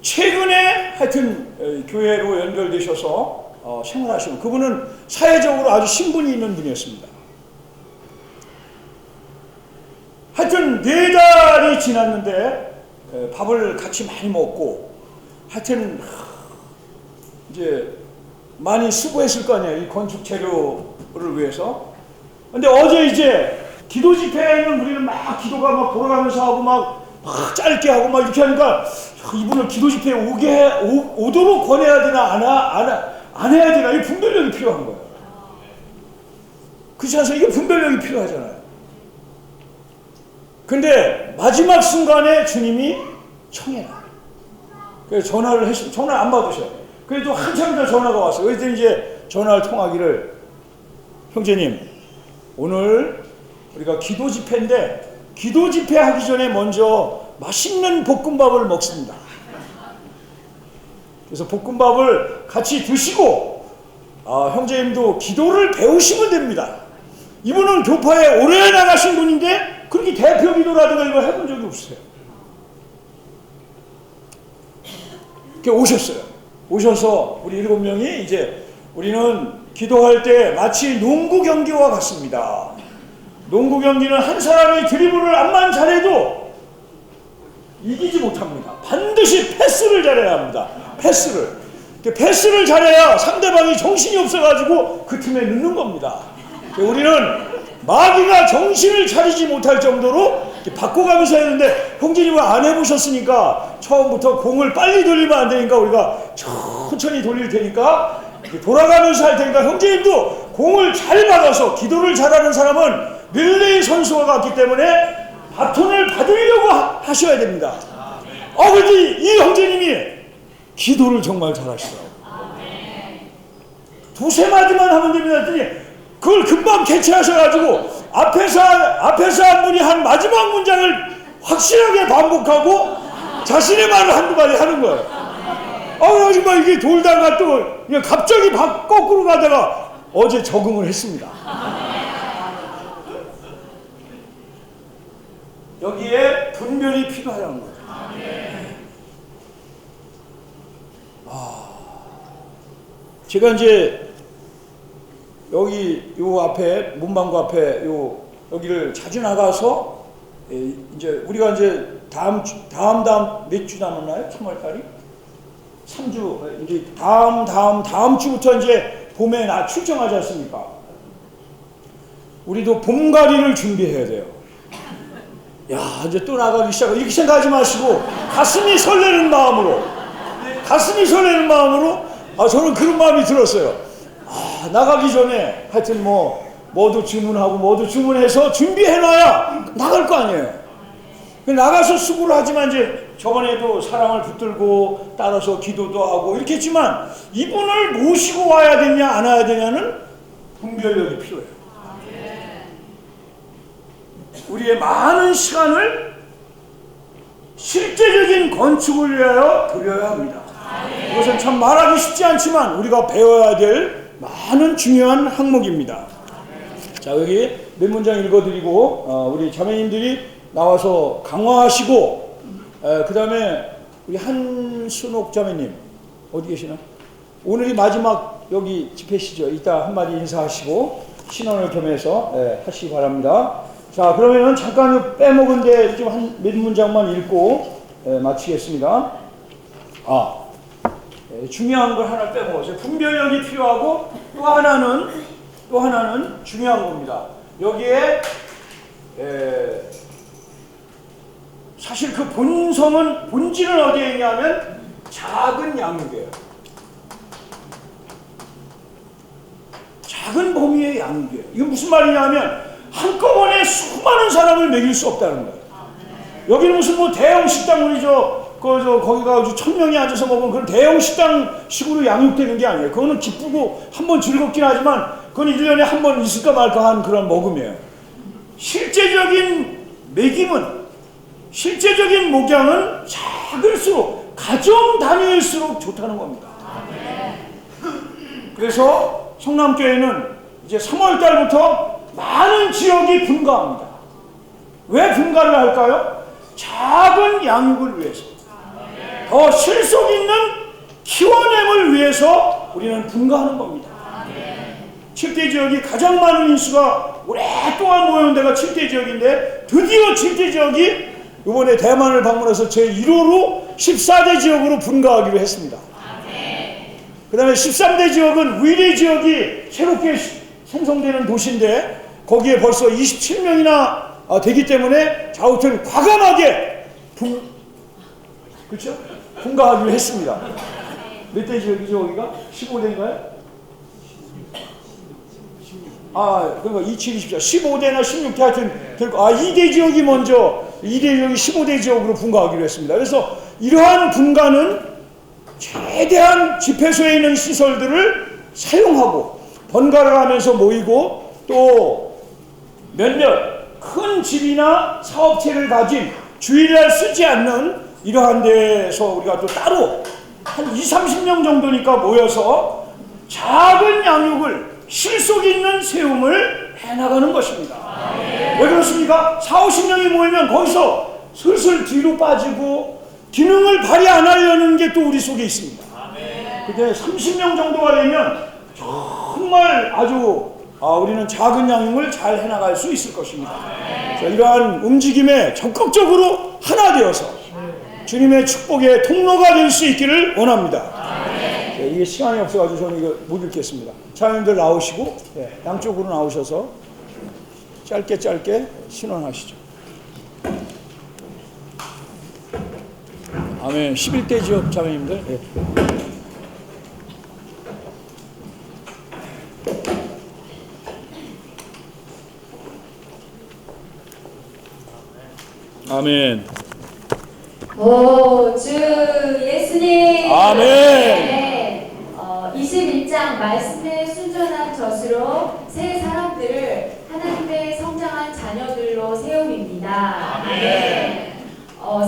최근에 하여튼 교회로 연결되셔서 생활하시는 그분은 사회적으로 아주 신분이 있는 분이었습니다. 하여튼 4달이 지났는데 밥을 같이 많이 먹고 하여튼 이제 많이 수고했을 거 아니에요. 이 건축 재료를 위해서. 근데 어제 이제 기도 집회에는 우리는 막 기도가 막 돌아가면서 하고 막 짧게 하고 막 이렇게 하니까 이분을 기도 집회에 오도록 권해야 되나 안 해야 되나, 이 분별력이 필요한 거예요. 그렇지 않습니까? 이게 분별력이 필요하잖아요. 근데 마지막 순간에 주님이 청해라. 그래서 전화를 했어요. 전화 안 받으셔요. 그래도 한참 더 전화가 왔어요. 그래서 이제 전화를 통하기를, 형제님, 오늘 우리가 기도 집회인데 기도 집회 하기 전에 먼저 맛있는 볶음밥을 먹습니다. 그래서 볶음밥을 같이 드시고 형제님도 기도를 배우시면 됩니다. 이분은 교파에 오래 나가신 분인데 그렇게 대표 기도라든가 이걸 해본 적이 없어요. 이렇게 오셨어요. 오셔서 우리 7명이 이제 우리는 기도할 때 마치 농구 경기와 같습니다. 농구 경기는 한 사람이 드리블을 암만 잘해도 이기지 못합니다. 반드시 패스를 잘해야 합니다. 패스를 잘해야 상대방이 정신이 없어가지고 그 틈에 넣는 겁니다. 우리는 마귀가 정신을 차리지 못할 정도로 바꿔가면서 했는데, 형제님은 안 해보셨으니까 처음부터 공을 빨리 돌리면 안 되니까 우리가 천천히 돌릴 테니까 돌아가면서 할 테니까 형제님도 공을 잘 받아서, 기도를 잘하는 사람은 릴레이 선수가 같기 때문에 바톤을 받으려고 하셔야 됩니다. 근데 이 형제님이 기도를 정말 잘하시더라고요. 두세 마디만 하면 됩니다 했더니 그걸 금방 캐치하셔가지고 앞에서 한 분이 한 마지막 문장을 확실하게 반복하고 자신의 말을 한두 마디 하는 거예요. 정말 이게 돌다가 또 그냥 갑자기 거꾸로 가다가 어제 적응을 했습니다. 여기에 분별이 필요하다는 거예요. 제가 이제 여기 요 앞에, 문방구 앞에 여기를 자주 나가서 이제 우리가 이제 다음 몇 주 남았나요? 3월달이? 3주, 이제 다음 주부터 이제 봄에 출정하지 않습니까? 우리도 봄가리를 준비해야 돼요. 이제 또 나가기 시작하고 이렇게 생각하지 마시고 가슴이 설레는 마음으로 저는 그런 마음이 들었어요. 나가기 전에 하여튼 뭐도 주문해서 준비해놔야 나갈 거 아니에요. 나가서 수고를 하지만 이제 저번에도 사랑을 붙들고 따라서 기도도 하고 이렇게 했지만 이분을 모시고 와야 되냐 안 와야 되냐는 분별력이 필요해요. 우리의 많은 시간을 실제적인 건축을 위하여 드려야 합니다. 이것은 참 말하기 쉽지 않지만 우리가 배워야 될 많은 중요한 항목입니다. 자, 여기 몇 문장 읽어드리고 우리 자매님들이 나와서 강화하시고 그 다음에 우리 한순옥 자매님 어디 계시나? 오늘이 마지막 여기 집회시죠. 이따 한마디 인사하시고 신원을 겸해서 하시기 바랍니다. 자, 그러면은 잠깐 빼먹은데 좀 한 몇 문장만 읽고 마치겠습니다. 중요한 걸 하나 빼먹었어요. 분별력이 필요하고 또 하나는 중요한 겁니다. 여기에 사실 그 본질은 어디에 있냐면 작은 양육이에요. 작은 범위의 양육이에요. 이거 무슨 말이냐면 한꺼번에 수많은 사람을 먹일 수 없다는 거예요. 여기는 무슨 뭐 대형 식당 우리 거기가 1000명이 앉아서 먹은 그런 대형 식당식으로 양육되는 게 아니에요. 그거는 기쁘고 한번 즐겁긴 하지만 그건 1년에 한 번 있을까 말까 한 그런 먹음이에요. 실제적인 먹임은, 실제적인 목양은 작을수록, 가정 단위일수록 좋다는 겁니다. 그래서 성남교회는 이제 3월 달부터 많은 지역이 분가합니다. 왜 분가를 할까요? 작은 양육을 위해서, 더 실속 있는 키워냄을 위해서 우리는 분가하는 겁니다. 7대 지역이 가장 많은 인수가 오랫동안 모여온 데가 7대 지역인데 드디어 7대 지역이 이번에 대만을 방문해서 제1호로 14대 지역으로 분가하기로 했습니다. 그 다음에 13대 지역은 위례 지역이 새롭게 생성되는 도시인데 거기에 벌써 27명이나 되기 때문에 좌우튼 과감하게 그렇죠? 분가하기로 했습니다. 몇 대 지역이죠 여기가? 15대인가요? 그러니까 27, 24, 15대나 16대 하여튼 2대 지역이 먼저 2대 지역이 15대 지역으로 분가하기로 했습니다. 그래서 이러한 분가는 최대한 집회소에 있는 시설들을 사용하고 번갈아 가면서 모이고 또 몇몇 큰 집이나 사업체를 가진 주일날 쓰지 않는 이러한 데서 우리가 또 따로 한 20-30명 정도니까 모여서 작은 양육을 실속 있는 세움을 해나가는 것입니다. 왜 그렇습니까? 40-50명이 모이면 거기서 슬슬 뒤로 빠지고 기능을 발휘 안 하려는 게 또 우리 속에 있습니다. 근데 30명 정도가 되면 정말 아주 우리는 작은 양육을 잘 해나갈 수 있을 것입니다. 자, 이러한 움직임에 적극적으로 하나 되어서 주님의 축복의 통로가 될 수 있기를 원합니다. 이게 시간이 없어가지고 저는 이거 못 읽겠습니다. 자녀님들 나오시고 양쪽으로 나오셔서 짧게 신원하시죠. 아멘. 11대 지역 자매님들. 아멘. 오, 주 예수님. 아멘. 21장 말씀에 순전한 젖으로 새 사람들을 하나님의 성장한 자녀들로 세움입니다. 아멘.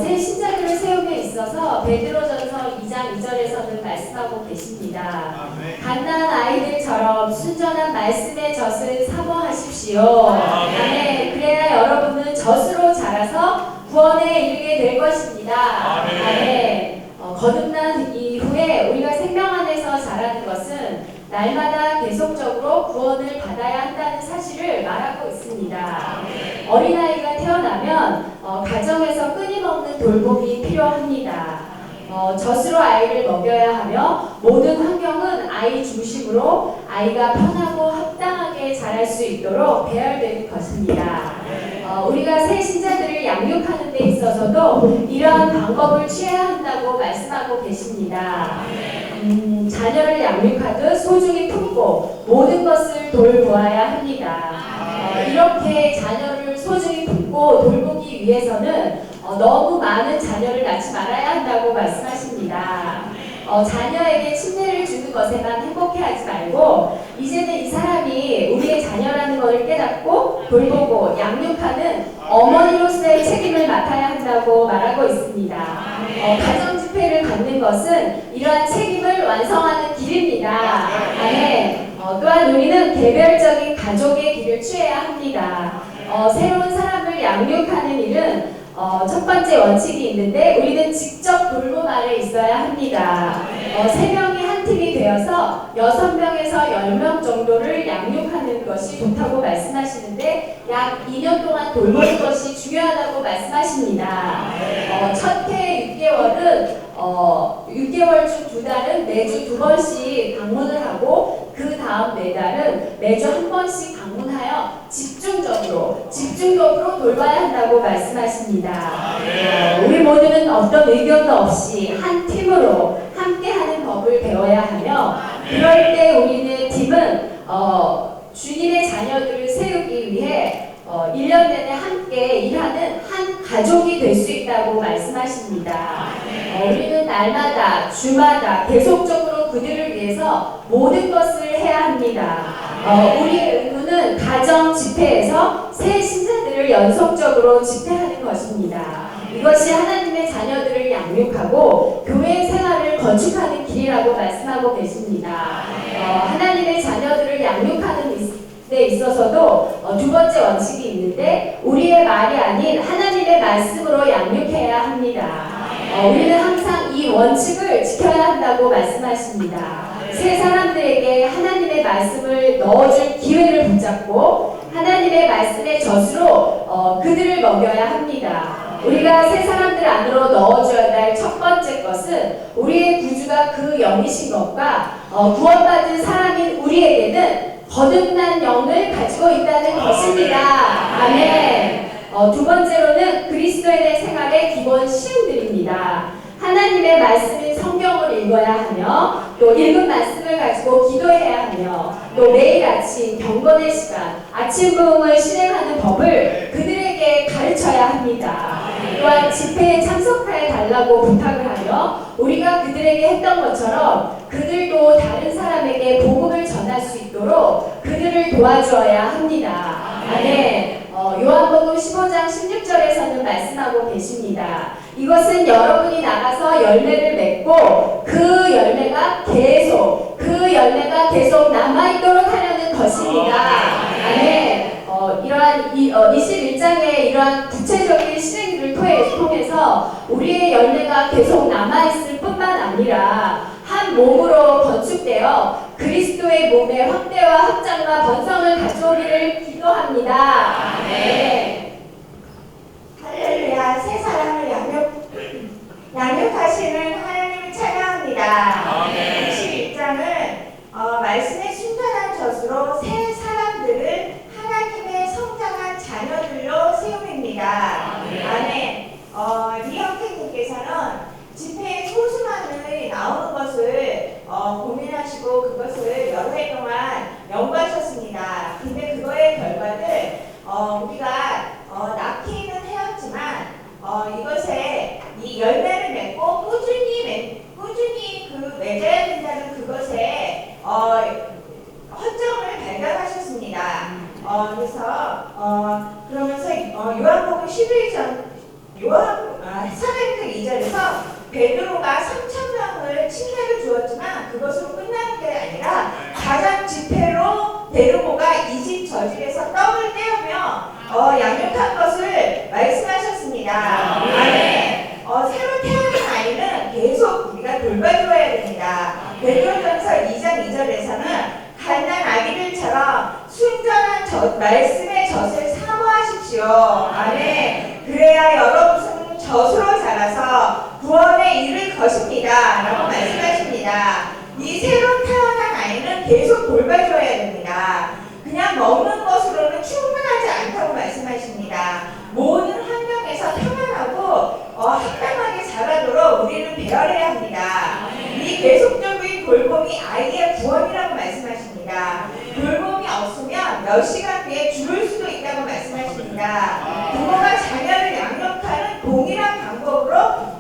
새 신자들을 세움에 있어서 베드로전서 2장 2절에서는 말씀하고 계십니다. 갓난 아이들처럼 순전한 말씀의 젖을 사모하십시오. 아멘. 그래야 여러분은 젖으로 자라서 구원에 이르게 될 것입니다. 아멘. 거듭난 이후에 우리가 생명 안에서 자라는 것은 날마다 계속적으로 구원을 받아야 한다는 사실을 말하고 있습니다. 어린아이가 태어나면 가정에서 끊임없는 돌봄이 필요합니다. 젖으로 아이를 먹여야 하며 모든 환경은 아이 중심으로 아이가 편하고 합당하게 자랄 수 있도록 배열되는 것입니다. 우리가 새 신자들을 양육하는 데 있어서도 이러한 방법을 취해야 한다고 말씀하고 계십니다. 자녀를 양육하듯 소중히 품고 모든 것을 돌보아야 합니다. 이렇게 자녀를 소중히 품고 돌보기 위해서는 너무 많은 자녀를 낳지 말아야 한다고 말씀하십니다. 자녀에게 침례를 주는 것에만 행복해하지 말고 이제는 이 사람이 우리의 자녀라는 것을 깨닫고 돌보고 양육하는 어머니로서의 책임을 맡아야 한다고 말하고 있습니다. 가정 집회를 갖는 것은 이러한 책임을 완성하는 길입니다. 또한 우리는 개별적인 가족의 길을 취해야 합니다. 새로운 사람을 양육하는 일은 첫 번째 원칙이 있는데 우리는 직접 돌봄 아래 있어야 합니다. 3명이 한 팀이 되어서 6명에서 10명 정도를 양육하는 것이 좋다고 말씀하시는데 약 2년 동안 돌보는 것이 중요하다고 말씀하십니다. 첫 해 6개월은 6개월 중 2달은 매주 2번씩 방문을 하고 그 다음 4달은 매주 1번씩 방문하여 집중적으로 돌봐야 한다고 말씀하십니다. 우리 모두는 어떤 의견도 없이 한 팀으로 되어야 하며 그럴 때 우리는 팀은 주님의 자녀들을 세우기 위해 1년 내내 함께 일하는 한 가족이 될 수 있다고 말씀하십니다. 우리는 날마다 주마다 계속적으로 그들을 위해서 모든 것을 해야 합니다. 우리의 의무는 가정 집회에서 새 신자들을 연속적으로 집회하는 것입니다. 이것이 하나님의 자녀들을 양육하고 교회 생활을 건축하는 길이라고 말씀하고 계십니다. 하나님의 자녀들을 양육하는 데 있어서도 두 번째 원칙이 있는데 우리의 말이 아닌 하나님의 말씀으로 양육해야 합니다. 우리는 항상 이 원칙을 지켜야 한다고 말씀하십니다. 새 사람들에게 하나님의 말씀을 넣어줄 기회를 붙잡고 하나님의 말씀의 젖으로 그들을 먹여야 합니다. 우리가 새 사람들 안으로 넣어줘야 될 첫 번째 것은 우리의 구주가 그 영이신 것과 구원받은 사람인 우리에게는 거듭난 영을 가지고 있다는 것입니다. 아멘. 두 번째로는 그리스도에 대한 생활의 기본 시험들입니다. 하나님의 말씀인 성경을 읽어야 하며 또 읽은 말씀을 가지고 기도해야 하며 또 매일 아침 경건의 시간 아침 부흥을 실행하는 법을 그들에게 가르쳐야 합니다. 또한 집회에 참석해 달라고 부탁을 하며 우리가 그들에게 했던 것처럼 그들도 다른 사람에게 복음을 전할 수 있도록 그들을 도와주어야 합니다. 아멘. 요한복음 15장 16절에서는 말씀하고 계십니다. 이것은 여러분이 나가서 열매를 맺고 그 열매가 계속 남아있도록 하려는 것입니다. 아멘. 이러한 21장의 이러한 구체적인 실행들을 통해서 우리의 열매가 계속 남아있을 뿐만 아니라 한 몸으로 건축되어 그리스도의 몸의 확대와 확장과 번성을 가져오기를 기도합니다. 네. 할렐루야. 새 사람을 양육하시는 하나님을 찬양합니다. 21장은 말씀의 순전한 젖으로 새 사람들을 하나님의 성장한 자녀들로 세움입니다. 아멘. 리형태님께서는 집회에 소수만이 나오는 것을 고민하시고 그것을 여러 해 동안 연구하셨습니다. 근데 그거의 결과를 우리가 낳기는 해왔지만 이것에 이 열매를 맺고 꾸준히 그 맺어야 된다는 그것에 허점을 발견하셨습니다. 그러면서 요한복음 11장 사도행전 2절에서 베드로가 3,000명을 침례를 주었지만 그것으로 끝나는 게 아니라 가장 집회로 데려고가 이 집 저 집에서 떡을 떼우며 양육한 것을 말씀하셨습니다. 아멘. 새로 태어난 아이는 계속 우리가 돌봐줘야 됩니다. 베드로전서 2장 2절에서는 갓난 아기들처럼 순전한 말씀의 젖을 사모하십시오. 아멘. 그래야 여러분은 젖으로 자라서 구원에 이를 것입니다. 라고 말씀하십니다. 이 새로 태어난 아이는 계속 돌봐줘야 됩니다. 그냥 먹는 것으로는 충분하지 않다고 말씀하십니다. 모든 환경에서 평안하고 합당하게 자라도록 우리는 배열해야 합니다. 이 계속적인 돌봄이 아이의 구원이라고 말씀하십니다. 돌봄이 없으면 몇 시간 뒤에 죽을 수도 있다고 말씀하십니다. 부모가 자녀를 양육하는 동일한 방법으로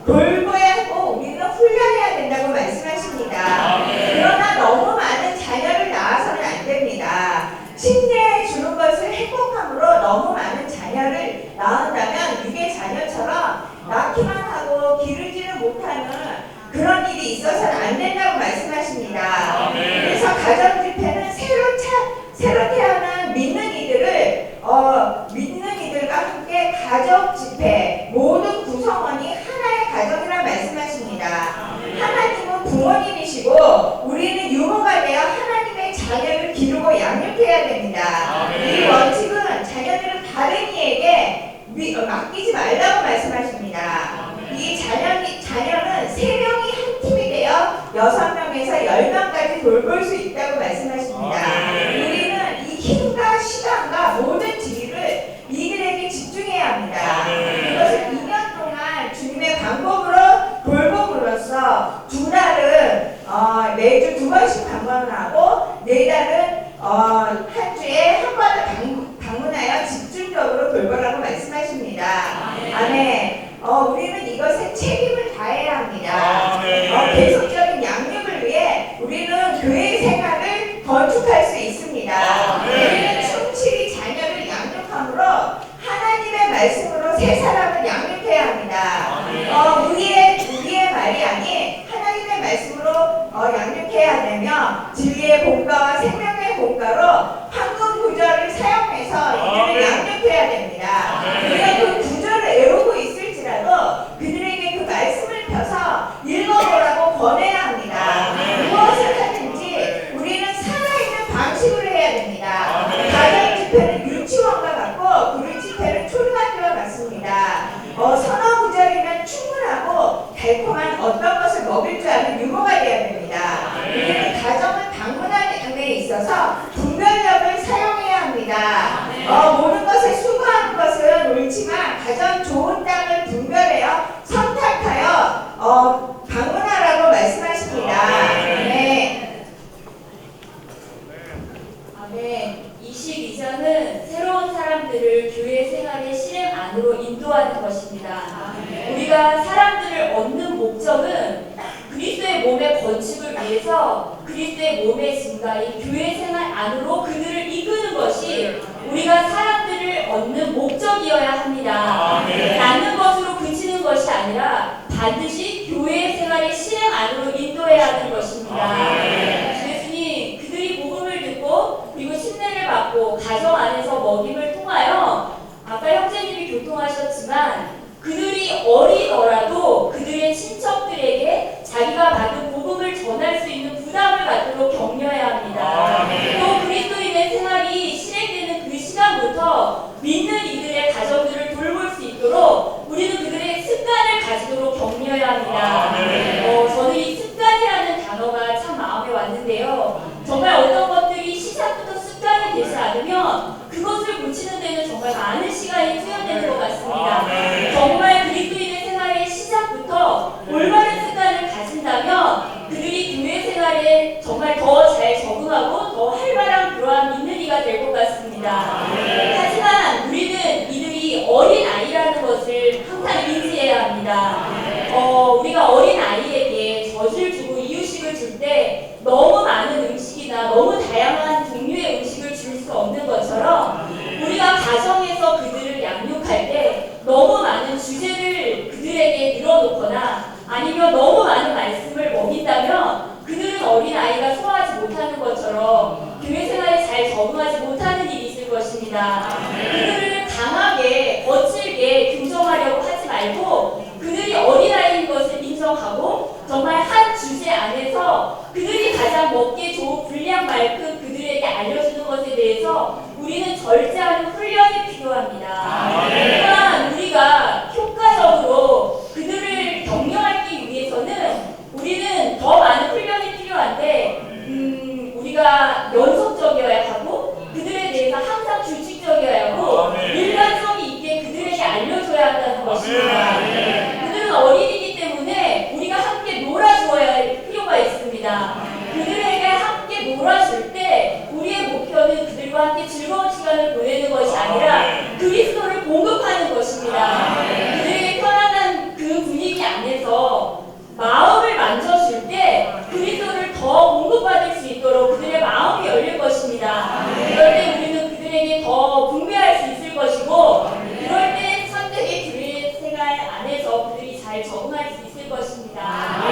돌봐야 하고 우리는 훈련해야 된다고 말씀하십니다. 그러나 너무 많은 자녀를 낳아서는 안 됩니다. 침례해 주는 것을 행복함으로 너무 많은 자녀를 낳는다면 유괴 자녀처럼 낳기만 하고 기르지를 못하는 그런 일이 있어서는 안 된다고 말씀하십니다. 그래서 가정 집회는 새로 태어난 믿는 이들과 함께 가족 집회 모든 구성원이 하나의 가정이라 말씀하십니다. 하나님은 부모님이시고 우리는 유모가 되어 하나님의 자녀를 기르고 양육해야 됩니다. 이 원칙은 자녀들은 다른 이에게 맡기지 말라고 말씀하십니다. 이 자녀는 3명이 한 팀이 되어 6명에서 10명까지 돌볼 수 있다고 말씀하십니다. 우리는 이 힘과 시간과 모든 지위를 이들에게 집중해야 합니다. 이것을 2년 동안 주님의 방법으로 돌봄으로써 두 달은 매일 2번씩 방문하고 내달은 한 주에 한 번을 방문하여 집중적으로 돌보라고 말씀하십니다. 아멘. 우리는 이것에 책임을 다해야 합니다. 계속적인 양육을 위해 우리는 교회 생활을 건축할 수 있습니다. 우리는 충실히 자녀를 양육함으로 하나님의 말씀으로 새 사람을 양육해야 합니다. 우리의 말이 아닌 하나님의 말씀으로 양육해야 되며 진리의 공가와 생명의 공가로 황금 구절을 사용해서 이들을 양육해야 됩니다. 우리가 그 구절을 외우고 있을지라도 그들에게 그 말씀을 펴서 읽어보라고 권해야 합니다. 무엇을 하든지 우리는 살아있는 방식으로 해야 됩니다. 가정 집회는 유치원과 같고 구리 집회는 초등학교와 같습니다. 서너 구절이면 충분하고 달콤한 어떤 것을 먹일 줄 아는 유머가 되어야 됩니다. 우리는 가정을 방문하는 데 있어서 분별력을 사용해야 합니다. 모든 것에 수고하는 것은 옳지만 가장 좋은 땅을 분별하여 선택하여 방문하라고 말씀하십니다. 네. 아멘. 22장은 새로운 사람들을 교회 생활의 실행 안으로 인도하는 것입니다. 우리가 사람들을 얻는 목적은 그리스도의 몸의 건축을 위해서 그리스도의 몸의 증가인 교회 생활 안으로 그들을 이끄는 것이 우리가 사람들을 얻는 목적이어야 합니다. 낳는 것으로 그치는 것이 아니라 반드시 교회 생활의 실행 안으로 인도해야 하는 것입니다. 예수님, 그들이 복음을 듣고 그리고 신뢰를 받고 가정 안에서 먹임을 통하여 아까 형제님이 교통하셨지만 그들이 어리더라도 그들의 친척들에게 자기가 받은 복음을 전할 수 있는 부담을 갖도록 격려해야 합니다. 또 그리스도인의 생활이 실행되는 그 시간부터 믿는 이들의 가정들을 돌볼 수 있도록 우리는 그들의 습관을 가지도록 격려해야 합니다. 저는 이 습관이라는 단어가 참 마음에 왔는데요. 정말 어떤 것들이 시작부터 습관이 되지 않으면 그것을 고치는 데는 정말 많은 시간이 투여되는 것 같습니다. 정말 그리스도인의 생활의 시작부터 올바른 습관을 가진다면 그들이 교회 생활에 정말 더 잘 적응하고 더 활발한 그러한 믿는 이가 될 것 같습니다. 하지만 우리는 이들이 어린 아이라는 것을 항상 인지해야 합니다. 우리가 어린 아이에게 젖을 주고 이유식을 줄 때 너무 많은 음식이나 너무 다양한 종류의 음식을 줄 수 없는 것처럼 우리가 가정에서 그들을 양육할 때 너무 많은 주제를 그들에게 늘어놓거나 아니면 너무 많은 말씀을 먹인다면 그들은 어린아이가 소화하지 못하는 것처럼 교회 생활에 잘 적응하지 못하는 일이 있을 것입니다. 그들을 강하게 거칠게 교정하려고 하지 말고 그들이 어린아이인 것을 인정하고 정말 한 주제 안에서 그들이 가장 먹기에 좋은 분량만큼 그들에게 알려주는 것에 대해서 우리는 절제하는 훈련이 필요합니다. 또한 우리가 효과적으로 그들을 격려하기 위해서는 우리는 더 많은 훈련이 필요한데 우리가 연속적이어야 하고 그들에 대해서 항상 규칙적이어야 하고 일관성이 있게 그들에게 알려줘야 한다는 것입니다. 그들은 어린이기 때문에 우리가 함께 놀아주어야 할 필요가 있습니다. 그들에게 함께 놀아줄 때 우리의 목표는 그들과 함께 즐거운 시간을 보내는 것이 아니라 그리스도를 공급하는 것입니다. 그들에게 편안한 그 분위기 안에서 마음을 만져줄 때 그리스도를 더 공급받을 수 있도록 그들의 마음이 열릴 것입니다. 그럴 때 우리는 그들에게 더 분배할 수 있을 것이고 그럴 때 선택의 교회 생활 안에서 그들이 잘 적응할 수 있을 것입니다.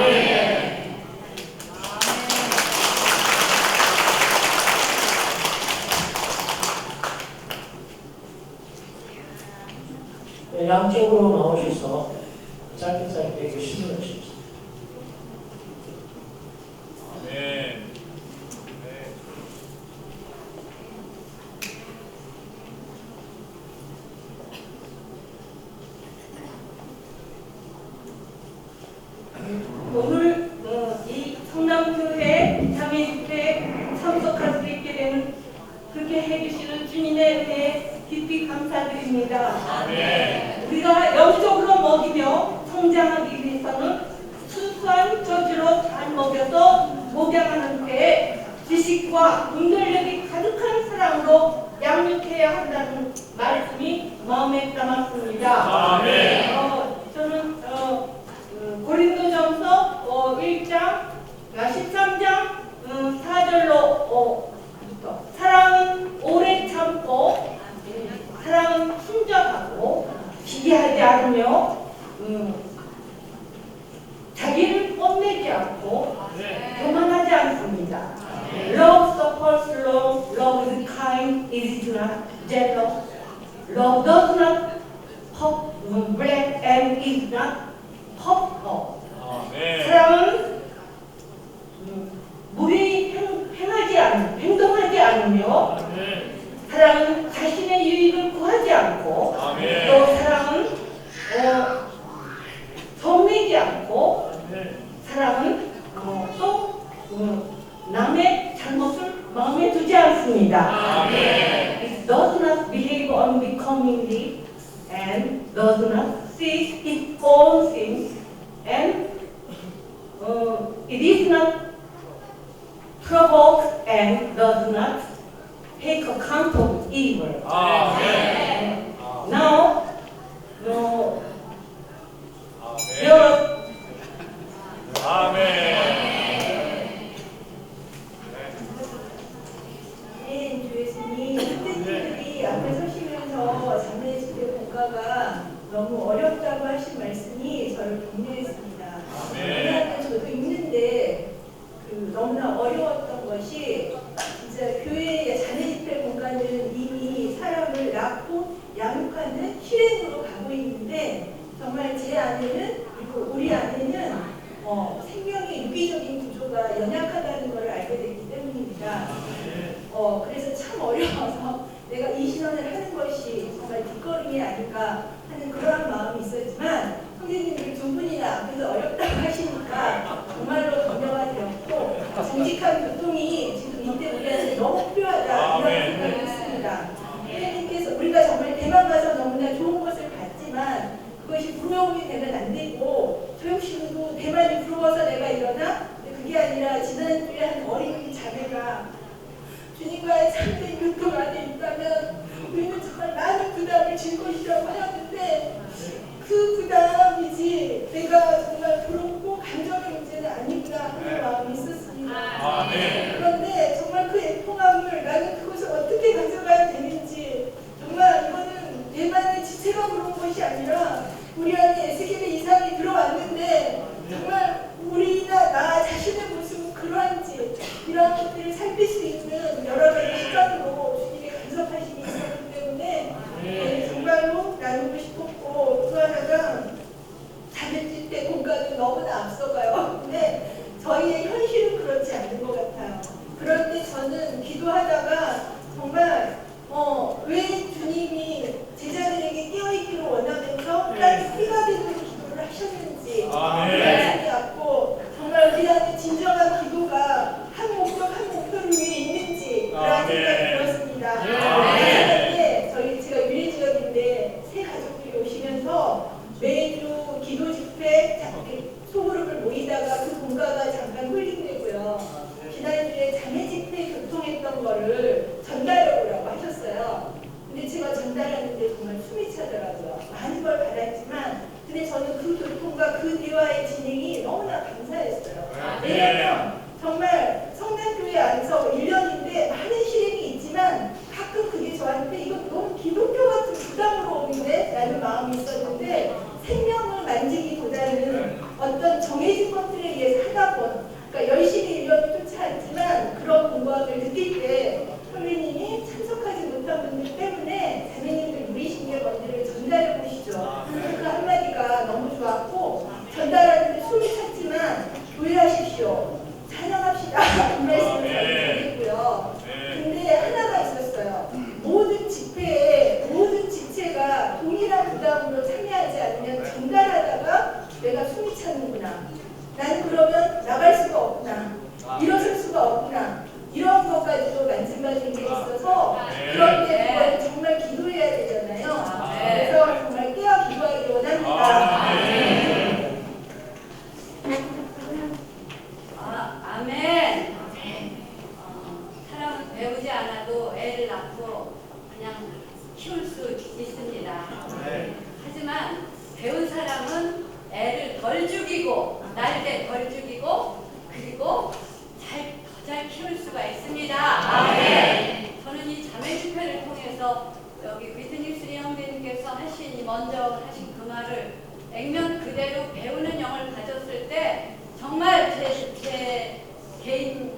양쪽으로 나오셔서 짧게 교신을 하십시오. 오늘 이 성남교회 장애집회에 참석할 수 있게 되는 그렇게 해주시는 주님에 대해 깊이 감사드립니다. 우리가 영적으로 먹이며 성장하기 위해서는 앞에 지식과 분별력이 가득한 사랑으로 양육해야 한다는 말씀이 마음에 담았습니다. 저는 고린도전서 1장 13장 4절로 사랑은 오래 참고 사랑은 친절하고 비교하지 않으며 자기를 뽐내지 않고 교만하지 않습니다. Love suffers long, love is kind, it is not jealous. Love does not puff, brag, and is not puffed up. 사랑은 무례히 행동하지 않으며 사랑은 자신의 유익을 구하지 않고 또 사랑은 성내지 않고 사랑은 또 남의 잘못을 마음에 두지 않습니다. It does not behave unbecomingly and does not seek its own things and it is not provoked and does not take account of evil. Now, 네, 교수님, 학생들이 앞에 서시면서 장례 집회 공과가 너무 어렵다고 하신 말씀이 저를 격려했습니다. 왜냐하면 저도 있는데 너무나 어려웠던 것이 진짜 교회의 장례 집회 공과는 이미 사람을 낳고 양육하는 실행으로 가고 있는데 정말 제 안에는 그리고 우리 안에는 생명의 유기적인 구조가 연약하다는 것을 알게 됐기 때문입니다. 그래서 참 어려워서 내가 이 신앙을 하는 것이 정말 뒷걸음이 아닐까 하는 그러한 마음이 있었지만 선생님들 두 분이나 앞에서 어렵다고 하시니까 정말로 격려가 되었고 정직한 교통이 지금 이때 우리한테 너무 필요하다 이런 생각이 있습니다. 선생님께서 우리가 정말 대만 가서 너무나 좋은 것을 봤지만 그것이 부러움이 되면 안 되고 저 역시도 대만이 부러워서 내가 이러나? 그게 아니라 지난주에 한 어린 자매가 주님과의 참된 교통 안에 있다면 우리는 정말 많은 부담을 질 것이라고 하였는데 그 부담이지 내가 정말 부럽고 감정의 문제는 아니구나 하는 마음이 있었습니다. 그런데 정말 그 애통함을 나는 그것을 어떻게 가져가야 되는지 정말 이거는 대만의 지체가 그런 것이 아니라 우리 안에 에스겔의 이상이 들어왔는데 정말 우리나 나 자신의 모습은 그러한지 이러한 것들을 살필 수 있는 여러 가지 시간으로 주님의 간섭하심이 있었기 때문에 정말로 나누고 싶었고 또 하나가 자녀집 때 공간은 너무나 앞서가요. 근데 저희의 현실은 그렇지 않은 것 같아요. 그럴 때 저는 기도하다가 정말 왜 주님이 제자들에게 깨어있기를 원하면서 땅이 피가 되는 기도를 하셨는지 말씀이 왔고 정말 우리 안에 진정한 기도가 한 목표를 위해 있는지 그런 생각이 들었습니다. 그런데 제가 유리지역인데 새 가족들이 오시면서 매주 기도 집회 소그룹을 모이다가 그 공가가 잠깐 홀링되고요. 지난주에 자매 집회 교통했던 거를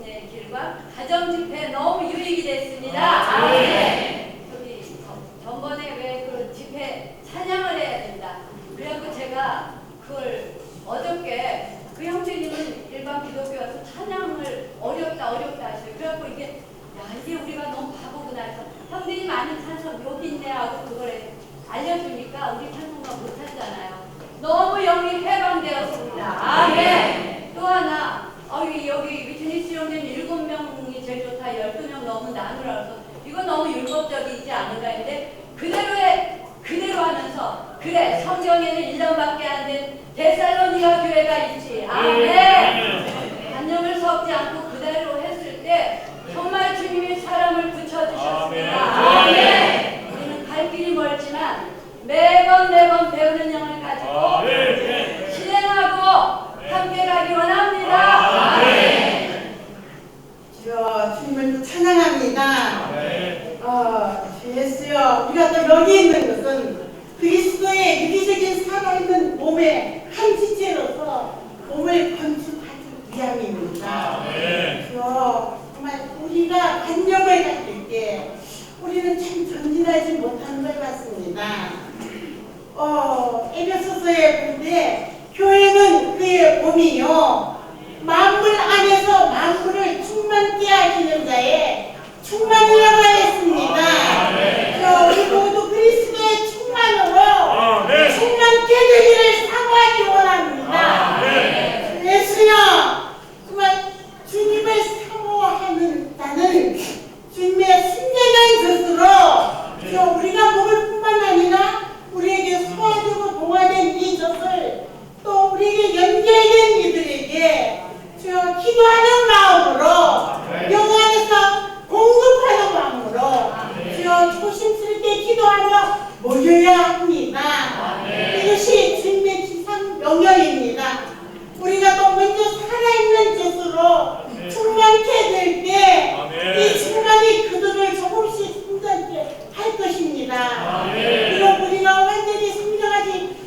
성신의 길과 가정 집회 너무 유익이 됐습니다. 저기 전번에 왜 그 집회 찬양을 해야 된다. 그래갖고 제가 그걸 어저께 그 형제님은 일반 기독교여서 찬양을 어렵다 하셔요. 그래갖고 이게 우리가 너무 바보구나 해서 형님이 많은 찬송 여기 있네 하고 그걸 알려주니까 우리 찬송가 못하잖아요. 너무 영이 해방되었습니다. 아멘. 또 하나 여기 위트니스 형님 7명이 제일 좋다 12명 너무 나누라 그래서 이거 너무 율법적이지 않은가 했는데 그대로 하면서 그래 성경에는 1년밖에 안 된 데살로니가 교회가 있지. 아멘. 단념을 섞지 않고 그대로 했을 때 정말 주님이 사람을 붙여주셨습니다. 아멘. 우리는 갈 길이 멀지만 매번 배우는 영을 가지고 실행하고 함께 가기 원합니다. 아멘. 주여 주님을 또 찬양합니다. 주 예수여, 우리가 또 여기 있는 것은 그리스도의 유기적인 살아있는 몸의 한 지체로서 몸을 건축하기 위함입니다. 주여, 정말 우리가 관념을 가질 때 우리는 참 전진하지 못하는 것 같습니다. 에베소서에 볼 때 교회는 그의 몸이요 만물 안에서 만물을 충만케 하시는 자의 충만이라고 하였습니다. 우리 모두 그리스도의 충만으로 충만케 되기를 사모하기 원합니다. 예수여, 정말 주님을 사모하는 자는 주님의 순전한 젖으로 우리가 먹을 뿐만 아니라 우리에게 소화되고 동화된 이 젖을 또 우리에게 연결된 이들에게 기도하는 마음으로 영 안에서 공급하는 마음으로 조심스럽게 기도하며 모여야 합니다. 이것이 주님의 기상 명령입니다. 우리가 또 먼저 살아있는 젖으로 충만케 될 때 이 충만이 그들을 조금씩 충전케 할 것입니다. 비록 우리가 완전히 성장하지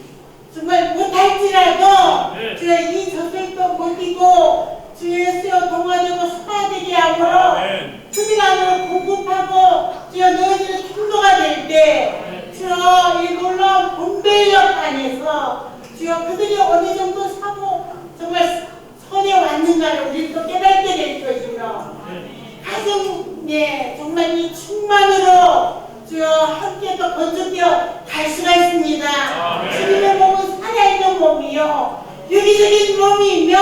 정말 못할지라도 이 젖을 또 먹이고 주 예수여 동화되고 소화되게 함으로 주님 안으로 공급하고 너희들의 통로가 될 때 이 놀라운 분별력 안에서 그들이 어느 정도 사고 정말 선에 왔는가를 우리 또 깨닫게 될 것이며 가정에 정말 이 충만으로 함께 또 건축되어 갈 수가 있습니다. 주님의 몸은 살아있는 몸이요 유기적인 몸이며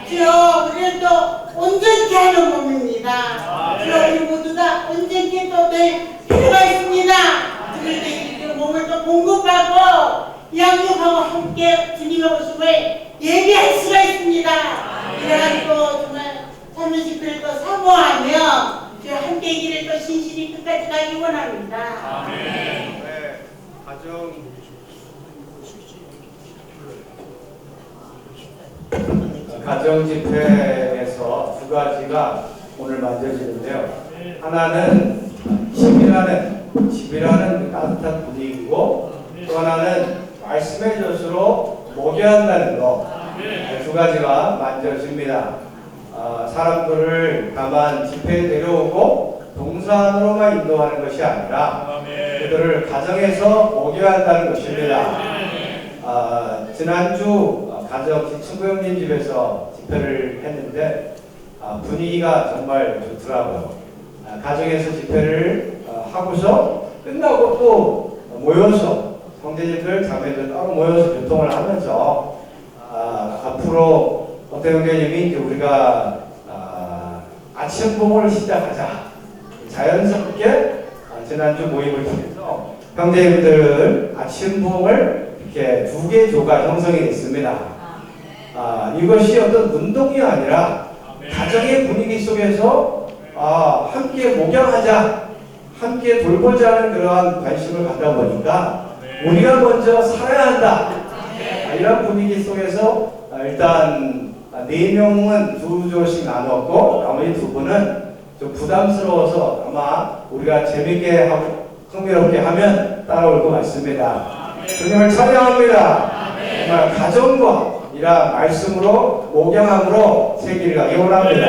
우리를 또 온전케 하는 몸입니다. 우리 모두 다 온전케 또 될 필요가 있습니다. 그럴 때 이 몸을 또 공급하고 양육하고 함께 주님의 오심을 예비할 수가 있습니다. 이래가지고 정말 참여 집회를 또 사모하며 함께 이 길을 또 신실히 끝까지 가기 원합니다. 가정 집회에서 두 가지가 오늘 만져지는데요. 하나는 집이라는 따뜻한 분위기고 또 하나는 말씀의 젖으로 먹여야 한다는 것. 두 가지가 만져집니다. 사람들을 다만 집회에 데려오고 동산으로만 인도하는 것이 아니라 그들을 가정에서 먹여야 한다는 것입니다. 지난주 가정 친구 형님 집에서 집회를 했는데 분위기가 정말 좋더라고요. 가정에서 집회를 하고서 끝나고 또 모여서 형제님들 자매들 따로 모여서 교통을 하면서 앞으로 어떤 형제님이 이제 우리가 아침봉을 시작하자 자연스럽게 지난주 모임을 통해서 형제님들 아침봉을 이렇게 2개 조가 형성이 됐습니다. 이것이 어떤 운동이 아니라 가정의 분위기 속에서 함께 목양하자, 함께 돌보자는 그러한 관심을 갖다 보니까 우리가 먼저 살아야 한다. 이런 분위기 속에서 일단 4명은 2조씩 나눴고 나머지 2분은 좀 부담스러워서 아마 우리가 재밌게 하고 흥미롭게 하면 따라올 것 같습니다. 주님을 찬양합니다. 정말 가정과 이런 말씀으로 목양함으로 새 길을 가기 원합니다.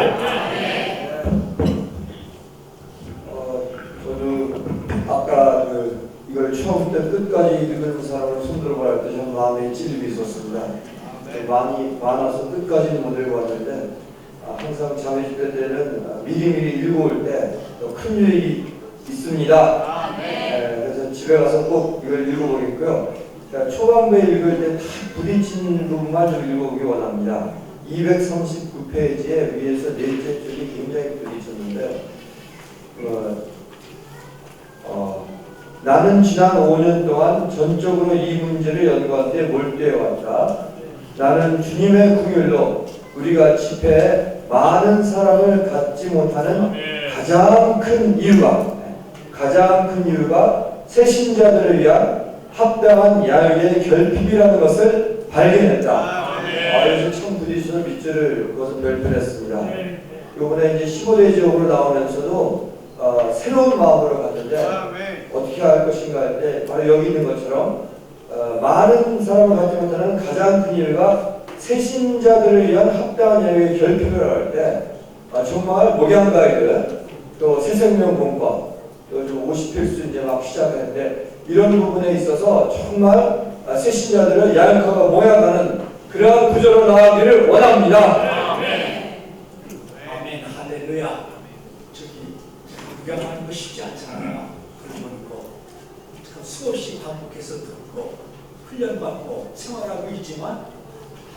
미리미리 읽어올 때 또 큰 유익이 있습니다. 그래서 집에 가서 꼭 이걸 읽어보겠고요. 자, 초반부에 읽을 때 다 부딪히는 부분만 좀 읽어보기 원합니다. 239페이지에 위에서 넷째 줄이 굉장히 부딪혔는데요. 나는 지난 5년 동안 전적으로 이 문제를 연구하는데 몰두해 왔다. 나는 주님의 궁율로 우리가 집회에 많은 사람을 갖지 못하는 가장 큰 이유가 새신자들을 위한 합당한 야유의 결핍이라는 것을 발견했다. 그래서 참 부딪혀서 밑줄을 그것을 별표했습니다. 이번에 이제 15대 지역으로 나오면서도 새로운 마음으로 갔는데 어떻게 할 것인가 할 때 바로 여기 있는 것처럼 많은 사람을 갖지 못하는 가장 큰 이유가 새신자들을 위한 합당한 야유의 결핍이라고 할 때 정말 목양 가이드 또 새생명 공법 또 50필수 이제 막 시작했는데 이런 부분에 있어서 정말 새신자들을 야약하고 모양하는 그러한 구조로 나가기를 원합니다. 아멘 할렐루야. 저기 구경하는 거 쉽지 않잖아요. 그러면 참 수없이 반복해서 듣고 훈련받고 생활하고 있지만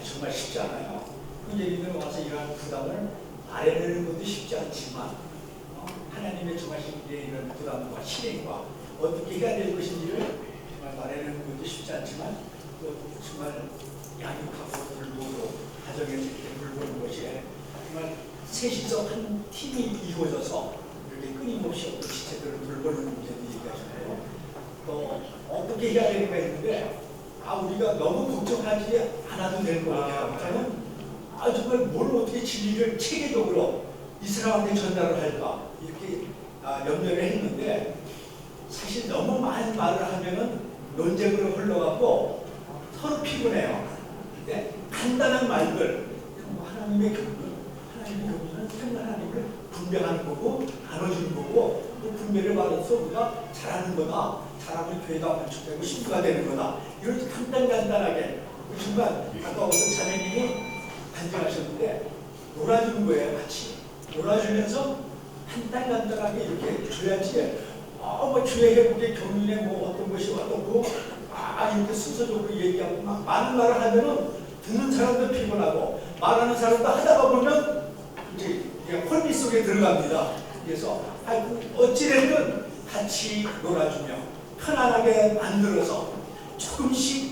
정말 쉽지 않아요. 그 얘기는 와서 이러한 부담을 아래내는 것도 쉽지 않지만 하나님의 정하신 길에 이런 부담과 실행과 어떻게 해야 될 것인지를 정말 말해내는 것도 쉽지 않지만 또 정말 양육하고 돌보고 가정에서 이렇게 돌보는 것이 정말 셋이서 한 팀이 이루어져서 이렇게 끊임없이 어떤 지체들을 돌보는 문제도 얘기하잖아요. 또 어떻게 해야 되는가 했는데 우리가 너무 걱정하지 않아도 될 것 같아요. 저는 정말 뭘 어떻게 진리를 체계적으로 이 사람한테 전달을 할까 이렇게 염려를 했는데 사실 너무 많은 말을 하면은 논쟁으로 흘러가고 서로 피곤해요. 근데 간단한 말들, 하나님의 교훈은 정말 하나님을 분별하는 거고 나눠주는 거고 또 분별을 받아서 우리가 잘하는 거다. 잘하면 교회가 건축되고 신부가 되는 거다. 이런 간단하게 정말 아까 어떤 자매님이 간증하셨는데 놀아주는 거예요. 같이 놀아주면서 간단하게 이렇게 줘야지 뭐 주의 회복의 경륜에 뭐 어떤 것이 어떻고 이렇게 순서적으로 얘기하고 막 많은 말을 하면은 듣는 사람도 피곤하고 말하는 사람도 하다가 보면 이제 홀미 속에 들어갑니다. 그래서 어찌됐든 같이 놀아주며 편안하게 만들어서 조금씩